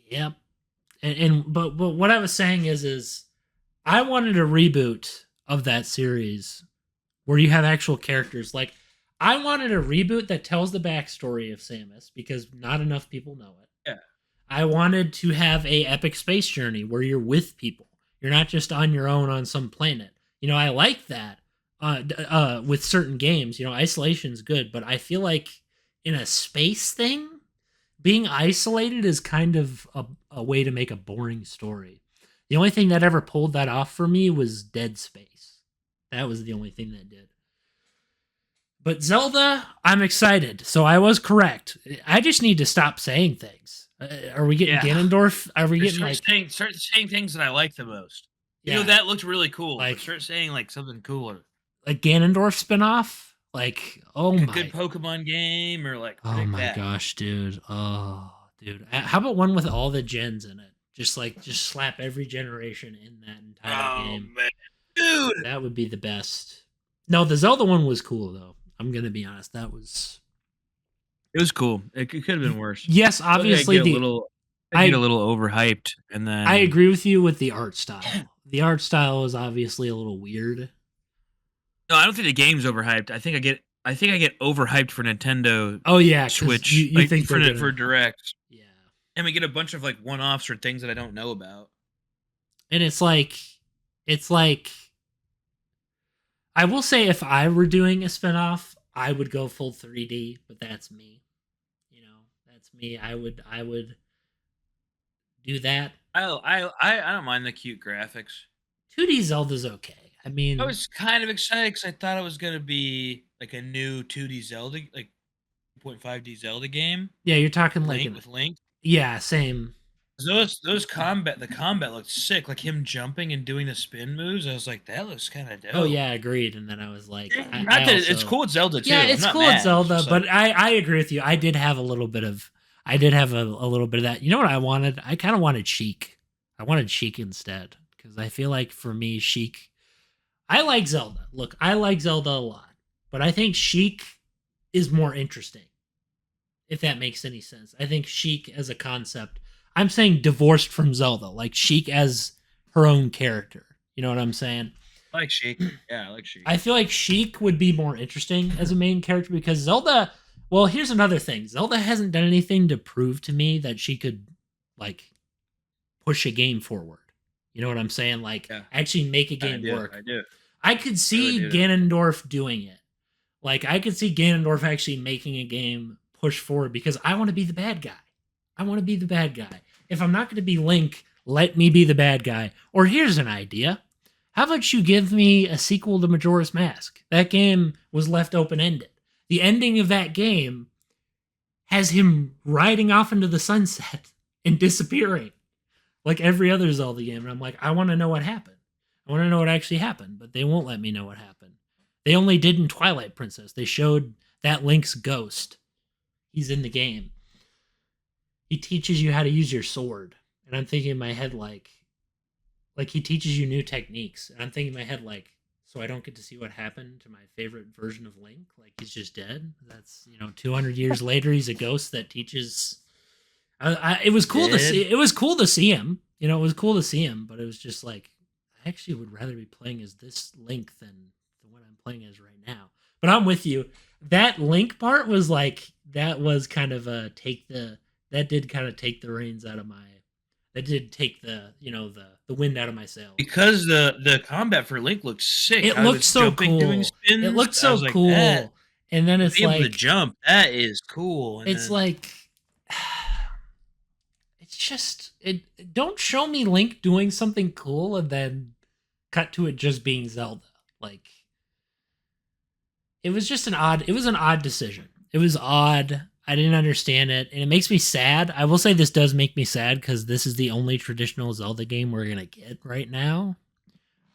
Yep. But what I was saying is I wanted a reboot of that series where you have actual characters. Like, I wanted a reboot that tells the backstory of Samus because not enough people know it. Yeah. I wanted to have a epic space journey where you're with people. You're not just on your own on some planet. You know, I like that with certain games. You know, isolation's good, but I feel like in a space thing, being isolated is kind of a way to make a boring story. The only thing that ever pulled that off for me was Dead Space. That was the only thing that did. But Zelda, I'm excited. So I was correct. I just need to stop saying things. Are we getting Ganondorf? Are we getting start saying things that I like the most? Yeah. You know, that looked really cool. Like, Start saying like something cooler. Like Ganondorf spinoff? Like, oh like my. A good Pokemon game or like. Oh my gosh, dude. Oh, dude. How about one with all the gens in it? Just slap every generation in that entire game. Man. Dude. That would be the best. No, the Zelda one was cool though. I'm gonna be honest. It was cool. It could have been worse. Yes, obviously I get a little overhyped, and then I agree with you with the art style. The art style is obviously a little weird. No, I don't think the game's overhyped. I think I get overhyped for Nintendo. Oh yeah, Switch. You think for Direct? Yeah, and we get a bunch of like one-offs or things that I don't know about. And it's like, I will say if I were doing a spinoff, I would go full 3D, but that's me. You know, that's me. I would do that. I don't mind the cute graphics. 2D Zelda's okay. I mean, I was kind of excited because I thought it was gonna be like a new 2D Zelda, like 2.5D Zelda game. Yeah, you're talking like with Link. Yeah, same. The combat looked sick, like him jumping and doing the spin moves. I was like, that looks kind of dope. Oh yeah, agreed. And then I was like, it's cool at Zelda too. Yeah, it's cool at Zelda, but I agree with you. I did have a little bit of that. You know what I wanted? I kind of wanted Sheik. I wanted Sheik instead because I feel like for me, Sheik. I like Zelda. Look, I like Zelda a lot, but I think Sheik is more interesting. If that makes any sense, I think Sheik as a concept. I'm saying divorced from Zelda, like Sheik as her own character. You know what I'm saying? I like Sheik. Yeah, I like Sheik. I feel like Sheik would be more interesting as a main character because Zelda, Well, here's another thing. Zelda hasn't done anything to prove to me that she could, like, push a game forward. You know what I'm saying? Like, actually make a game work. I do. I could see Ganondorf doing it. Like, I could see Ganondorf actually making a game push forward because I want to be the bad guy. I want to be the bad guy. If I'm not going to be Link, let me be the bad guy. Or here's an idea. How about you give me a sequel to Majora's Mask? That game was left open-ended. The ending of that game has him riding off into the sunset and disappearing like every other Zelda game. And I'm like, I want to know what happened. I want to know what actually happened, but they won't let me know what happened. They only did in Twilight Princess. They showed that Link's ghost. He's in the game. He teaches you how to use your sword. And I'm thinking in my head, like he teaches you new techniques. And I'm thinking in my head, like, so I don't get to see what happened to my favorite version of Link? Like, he's just dead? That's, 200 years later, he's a ghost that teaches... it was cool to see. It was cool to see him. It was cool to see him, but it was just like, I actually would rather be playing as this Link than the one I'm playing as right now. But I'm with you. That Link part was like, that was kind of that did kind of take the reins out of my, that did take the wind out of my sails. Because the combat for Link looked sick. It looked so cool. It looked so cool. Like, and then it's like, able to jump. That is cool. And it's like, it's just, don't show me Link doing something cool and then cut to it just being Zelda. Like, it was just an odd decision. It was odd. I didn't understand it, and it makes me sad. I will say this does make me sad because this is the only traditional Zelda game we're gonna get right now.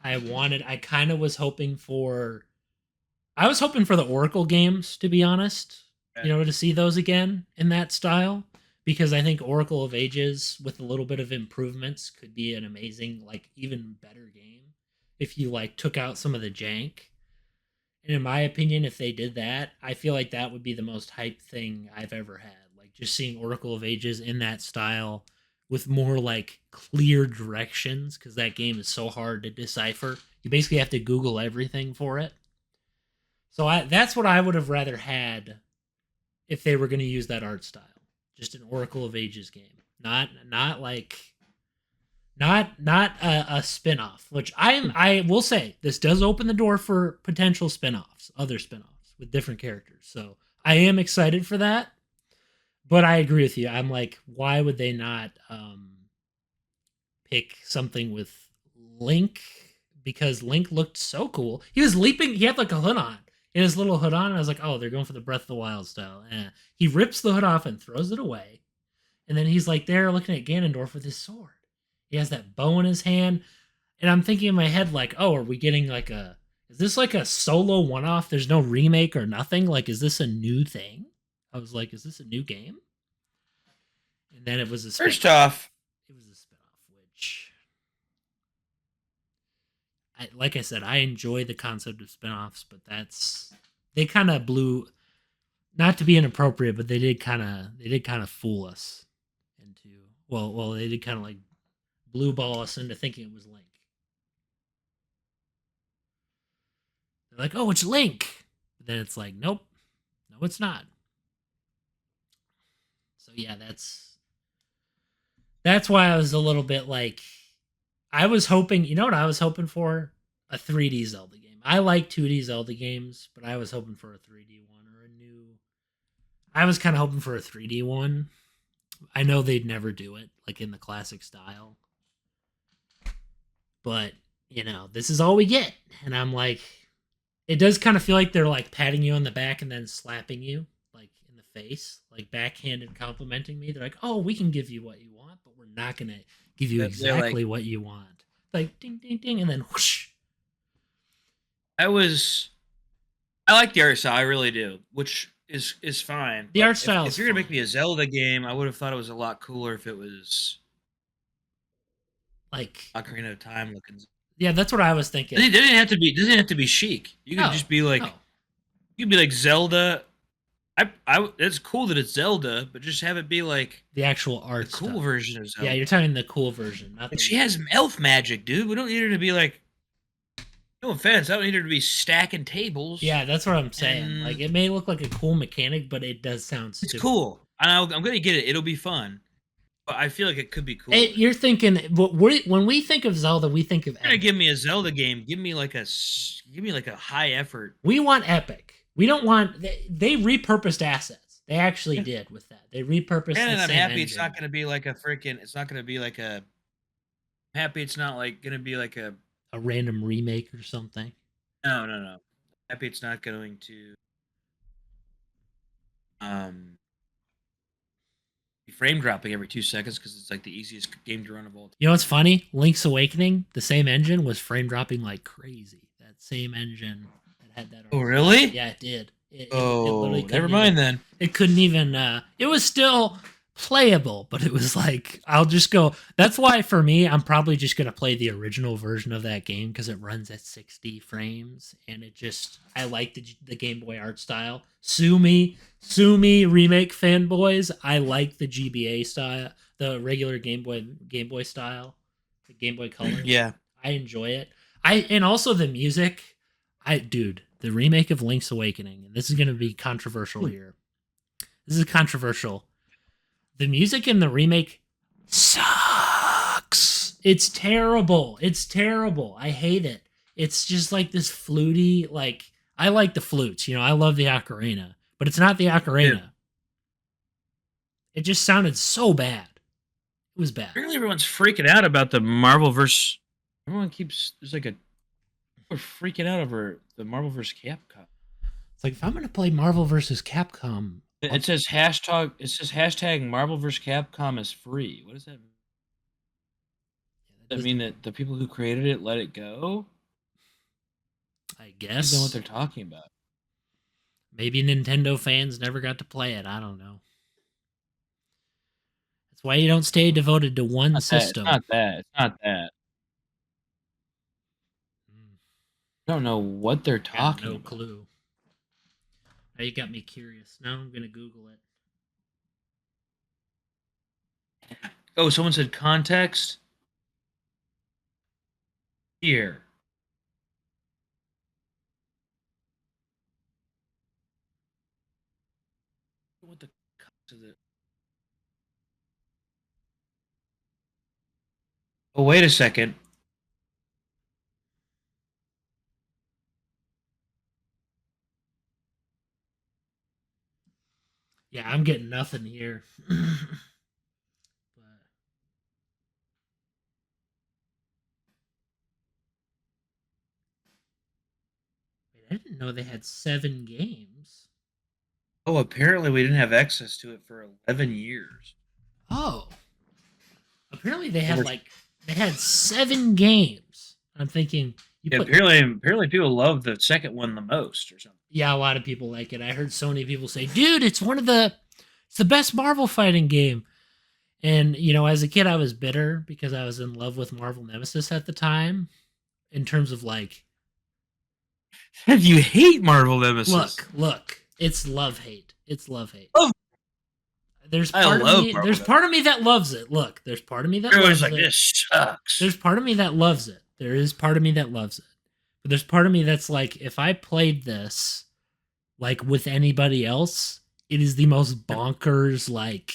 I kind of was hoping for the Oracle games, to be honest. To see those again in that style, because I think Oracle of Ages with a little bit of improvements could be an amazing, like, even better game if you like took out some of the jank. And in my opinion, if they did that, I feel like that would be the most hype thing I've ever had. Like, just seeing Oracle of Ages in that style with more, like, clear directions, because that game is so hard to decipher. You basically have to Google everything for it. So that's what I would have rather had if they were going to use that art style. Just an Oracle of Ages game. Not a spin-off, which I will say this does open the door for potential spin-offs, other spin-offs with different characters. So I am excited for that. But I agree with you. I'm like, why would they not pick something with Link? Because Link looked so cool. He was leaping. He had like a hood on. In his little hood on. And I was like, oh, they're going for the Breath of the Wild style. He rips the hood off and throws it away. And then he's like there looking at Ganondorf with his sword. He has that bow in his hand. And I'm thinking in my head, like, oh, are we getting like is this like a solo one-off? There's no remake or nothing? Like, is this a new thing? I was like, is this a new game? And then it was a spin-off. First off, it was a spin-off, which, like I said, I enjoy the concept of spin-offs, but they kind of blew, not to be inappropriate, but they did kind of fool us into, well, they did kind of like blue ball us into thinking it was Link. They're like, oh, it's Link. But then it's like, nope, no, it's not. So yeah, that's why I was a little bit like, I was hoping, you know what I was hoping for? A 3D Zelda game. I like 2D Zelda games, but I was hoping for a 3D one or a new. I was kind of hoping for a 3D one. I know they'd never do it, like in the classic style. But, this is all we get. And I'm like, it does kind of feel like they're like patting you on the back and then slapping you, like in the face, like backhanded complimenting me. They're like, oh, we can give you what you want, but we're not going to give you exactly what you want. Like, ding, ding, ding, and then whoosh. I like the art style, I really do, which is fine. The art style. If you're gonna make me a Zelda game, I would have thought it was a lot cooler if it was like Ocarina of Time looking. Yeah, that's what I was thinking. It doesn't have to be chic. You could just be like, you could be like Zelda. It's cool that it's Zelda, but just have it be like the actual art, the cool version of Zelda. Yeah, you're talking the cool version. Not she has elf magic, dude. We don't need her to be like No offense, I don't need her to be stacking tables. Yeah, that's what I'm saying. Like, it may look like a cool mechanic, but it does sound stupid. It's cool. I'm gonna get it. It'll be fun. But I feel like it could be cool. You're thinking when we think of Zelda, we think of. You're gonna give me a Zelda game. Give me like a high effort. We want epic. We don't want. They repurposed assets. They actually did with that. They repurposed. And I'm happy engine. it's not gonna be like a freaking. It's not gonna be like a. I'm happy it's not like gonna be like a random remake or something. No. I'm happy it's not going to. Frame dropping every 2 seconds because it's like the easiest game to run of all time. You know what's funny? Link's Awakening, the same engine was frame dropping like crazy. That same engine that had that. Oh, really? Yeah, it did. It never mind then. It couldn't even. It was still playable, but it was like I'll just go. That's why for me, I'm probably just gonna play the original version of that game because it runs at 60 frames, and it just I like the Game Boy art style. Sue me, remake fanboys. I like the GBA style, the regular Game Boy style, the Game Boy Color. Yeah, I enjoy it. And also the music. The remake of Link's Awakening, and this is gonna be controversial here. This is controversial. The music in the remake sucks. It's terrible. I hate it. It's just like this fluty, like, I like the flutes, I love the ocarina, but it's not the ocarina. Yeah. It just sounded so bad. It was bad. Apparently everyone's freaking out about the Marvel-verse. We're freaking out over the Marvel vs. Capcom. It's like, if I'm going to play Marvel vs. Capcom, it says hashtag Marvel vs. Capcom is free. What does that mean? Does that mean that the people who created it let it go? I guess. I don't know what they're talking about. Maybe Nintendo fans never got to play it. I don't know. That's why you don't stay devoted to one system. It's not that. I don't know what they're talking about. No clue. Now you got me curious. Now I'm going to Google it. Oh, someone said context? Here. What the is it? Oh, wait a second. Yeah, I'm getting nothing here. I didn't know they had 7 games. Oh, apparently we didn't have access to it for 11 years. Oh. Apparently they had 7 games. I'm thinking apparently people love the second one the most or something. Yeah, a lot of people like it. I heard so many people say, "Dude, it's the best Marvel fighting game." And, as a kid I was bitter because I was in love with Marvel Nemesis at the time in terms of like you hate Marvel Nemesis. Look, it's love-hate. Oh. There's part of me that loves it. Look, there's part of me that loves it. This sucks. There's part of me that loves it. There is part of me that loves it. But there's part of me that's like, if I played this like with anybody else, it is the most bonkers like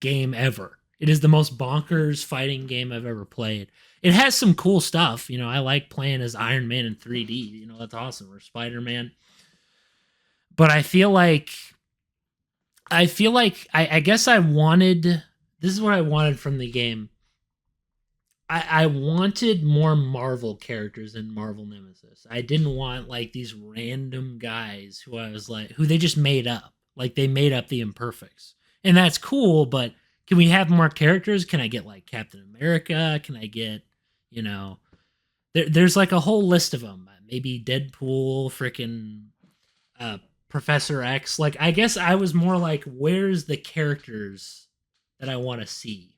game ever. It is the most bonkers fighting game I've ever played. It has some cool stuff. I like playing as Iron Man in 3D. That's awesome. Or Spider-Man. But I feel like I guess I wanted, this is what I wanted from the game. I wanted more Marvel characters in Marvel Nemesis. I didn't want like these random guys who I was like, who they just made up. Like they made up the Imperfects. And that's cool, but can we have more characters? Can I get like Captain America? Can I get, there's like a whole list of them. Maybe Deadpool, freaking Professor X. Like, I guess I was more like, where's the characters that I want to see?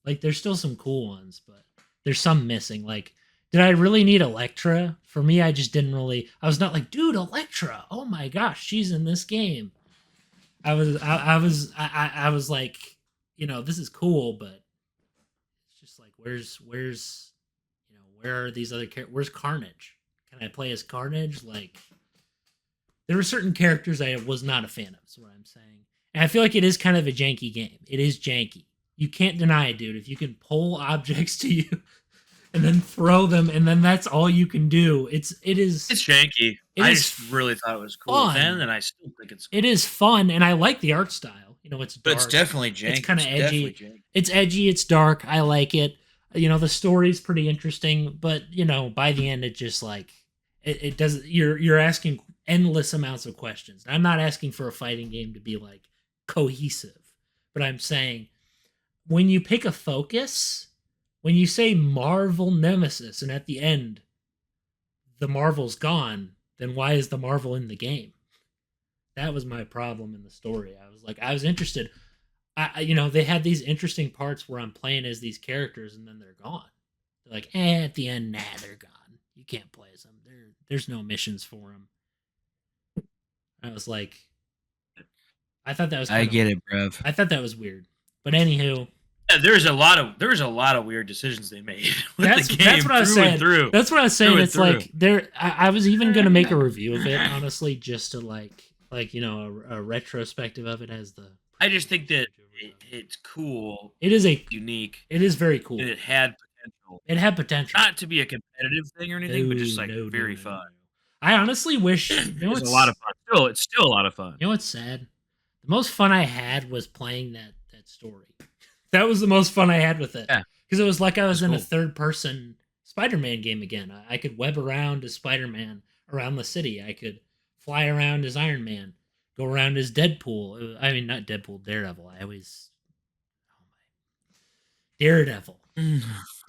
Like, there's still some cool ones, but there's some missing. Like, did I really need Elektra? For me, I just didn't really. I was not like, dude, Elektra. Oh my gosh, she's in this game. I was like, this is cool, but it's just like, where are these other characters? Where's Carnage? can I play as Carnage? Like, there were certain characters I was not a fan of, is what I'm saying. And I feel like it is kind of a janky game. It is janky. You can't deny it, dude. If you can pull objects to you and then throw them, and then that's all you can do, it is janky. I just really thought it was cool then, and I still think it's cool. It is fun, and I like the art style. You know, it's dark. But it's definitely janky. It's kind of edgy. It's edgy. It's dark. I like it. You know, the story's pretty interesting, but you know, by the end, it just like it does. You're asking endless amounts of questions. I'm not asking for a fighting game to be like cohesive, but I'm saying when you pick a focus, when you say Marvel Nemesis, and at the end, the Marvel's gone, then why is the Marvel in the game? That was my problem in the story. I was interested. You know, they had these interesting parts where I'm playing as these characters and then they're gone. They're like, at the end, they're gone. You can't play as them. There's no missions for them. I was like, I thought that was. I get it, bruv. I thought that was weird. But anywho, yeah, there's a lot of weird decisions they made with the game. That's what I was saying. That's what I was saying. It's like I was even gonna make a review of it, honestly, just to like you know a retrospective of it as the. I just think that it's cool. It is unique. It is very cool. And it had potential. It had potential. Not to be a competitive thing or anything, but just like very fun. I honestly wish. You know, it's a lot of fun. It's still a lot of fun. You know what's sad? The most fun I had was playing that story. That was the most fun I had with it. Yeah. Because it was like I was in a third-person Spider-Man game again. I could web around as Spider-Man around the city. I could fly around as Iron Man. Go around as Deadpool. I mean, not Deadpool, Daredevil. I always... Daredevil.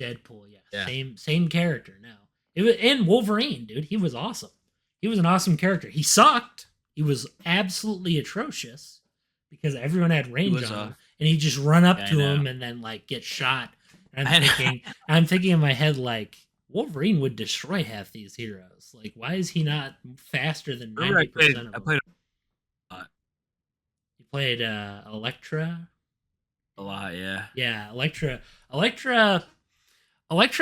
Deadpool, yeah. Same character now. And Wolverine, dude. He was awesome. He was an awesome character. He sucked. He was absolutely atrocious because everyone had range on him. And he'd just run up to him and then like get shot. And I'm thinking in my head, like, Wolverine would destroy half these heroes. Like, why is he not faster than 90% of them? I played You played Elektra? A lot, yeah. Yeah, Elektra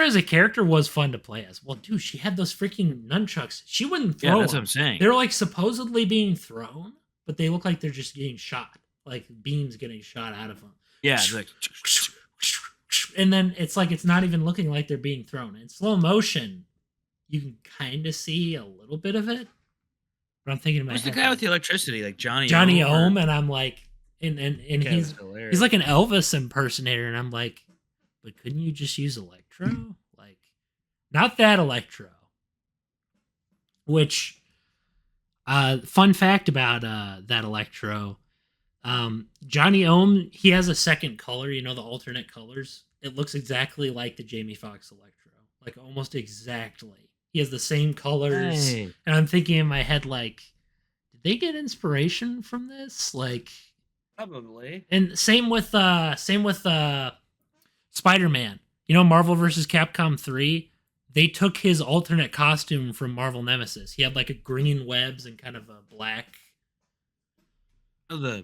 as a character was fun to play as. Well, dude, she had those freaking nunchucks. She wouldn't throw them. That's what I'm saying. They're like supposedly being thrown, but they look like they're just getting shot. Like beams getting shot out of them. Yeah, like... and then it's like it's not even looking like they're being thrown. In slow motion, you can kind of see a little bit of it. But I'm thinking about who's the guy with the electricity, like Johnny Ohm, and I'm like, and he's like an Elvis impersonator, and I'm like, but couldn't you just use Electro? Like, not that Electro. Which, fun fact about that Electro. Johnny Ohm, he has a second color, you know, the alternate colors. It looks exactly like the Jamie Foxx Electro, like almost exactly. He has the same colors, and I'm thinking in my head, like, did they get inspiration from this? Like, probably. And same with Spider-Man. You know, Marvel vs. Capcom 3. They took his alternate costume from Marvel Nemesis. He had like a green webs and kind of a black. I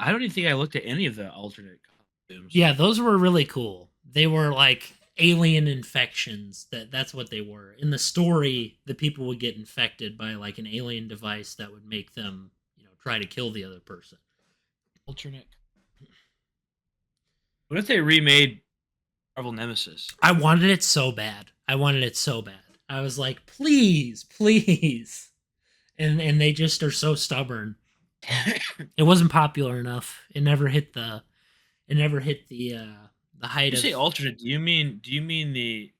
don't even think I looked at any of the alternate costumes. Yeah, those were really cool. They were like alien infections. That's what they were. In the story, the people would get infected by like an alien device that would make them, you know, try to kill the other person. Alternate. What if they remade Marvel Nemesis? I wanted it so bad. I was like, please. And they just are so stubborn. It wasn't popular enough. It never hit the height of. You say alternate? Do you mean the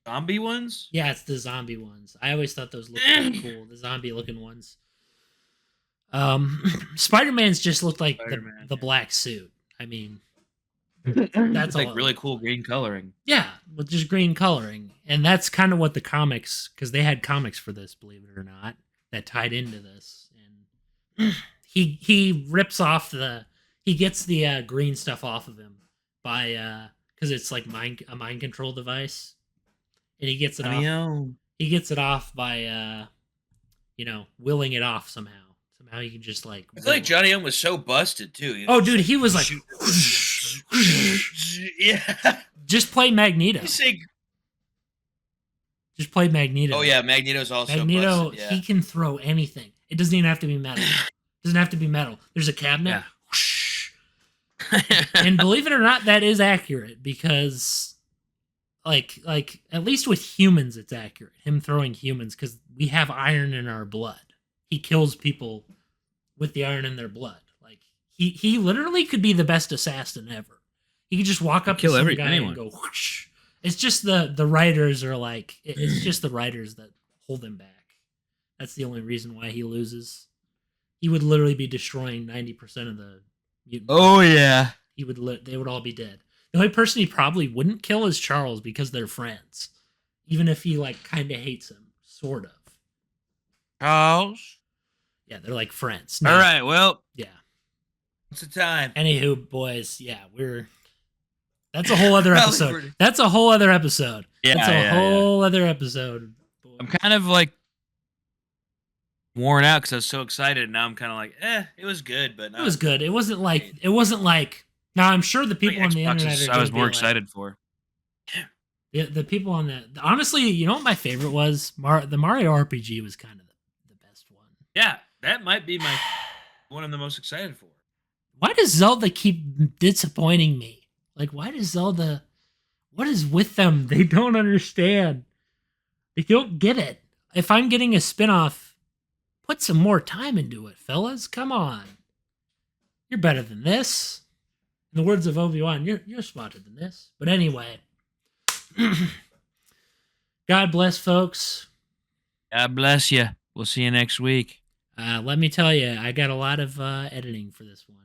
zombie ones? Yeah, it's the zombie ones. I always thought those looked really cool. The zombie looking ones. Spider-Man's just looked like the black suit. I mean, that's like really cool green coloring. Yeah, with just green coloring, and that's kind of what the comics, because they had comics for this, believe it or not, that tied into this. And he rips off he gets the green stuff off of him by because it's like a mind control device, and he gets it off. He gets it off by willing it off somehow. Somehow he can just like. I feel like Johnny Ohm was so busted too. Oh, dude, he was like. Yeah. Just play Magneto. Just play Magneto. Oh yeah, Magneto's also Magneto. busted, yeah. He can throw anything. It doesn't even have to be metal. Doesn't have to be metal. There's a cabinet. Yeah. Whoosh. And believe it or not, that is accurate because, like at least with humans, it's accurate. Him throwing humans because we have iron in our blood. He kills people with the iron in their blood. Like he literally could be the best assassin ever. He could just walk up to some guy and go whoosh. It's just the writers are like it's just the writers that hold him back. That's the only reason why he loses. He would literally be destroying 90% of the mutants. Oh yeah. They would all be dead. The only person he probably wouldn't kill is Charles because they're friends. Even if he like kind of hates him, sort of. Charles. Yeah, they're like friends. All right, well. Yeah. What's the time? Anywho, boys, yeah, that's a whole other episode. That's a whole other episode. Yeah, that's a whole other episode. Boy. I'm kind of like worn out because I was so excited. And now I'm kind of like, it was good, but it was good. It wasn't like. Now I'm sure the people on the internet. I was more excited for. Yeah, the people on the honestly, you know what my favorite was? The Mario RPG was kind of the best one. Yeah, that might be my one I'm the most excited for. Why does Zelda keep disappointing me? Like, why does Zelda? What is with them? They don't understand. They don't get it. If I'm getting a spinoff, put some more time into it, fellas. Come on. You're better than this. In the words of Obi-Wan, you're smarter than this. But anyway, God bless, folks. God bless you. We'll see you next week. Let me tell you, I got a lot of editing for this one.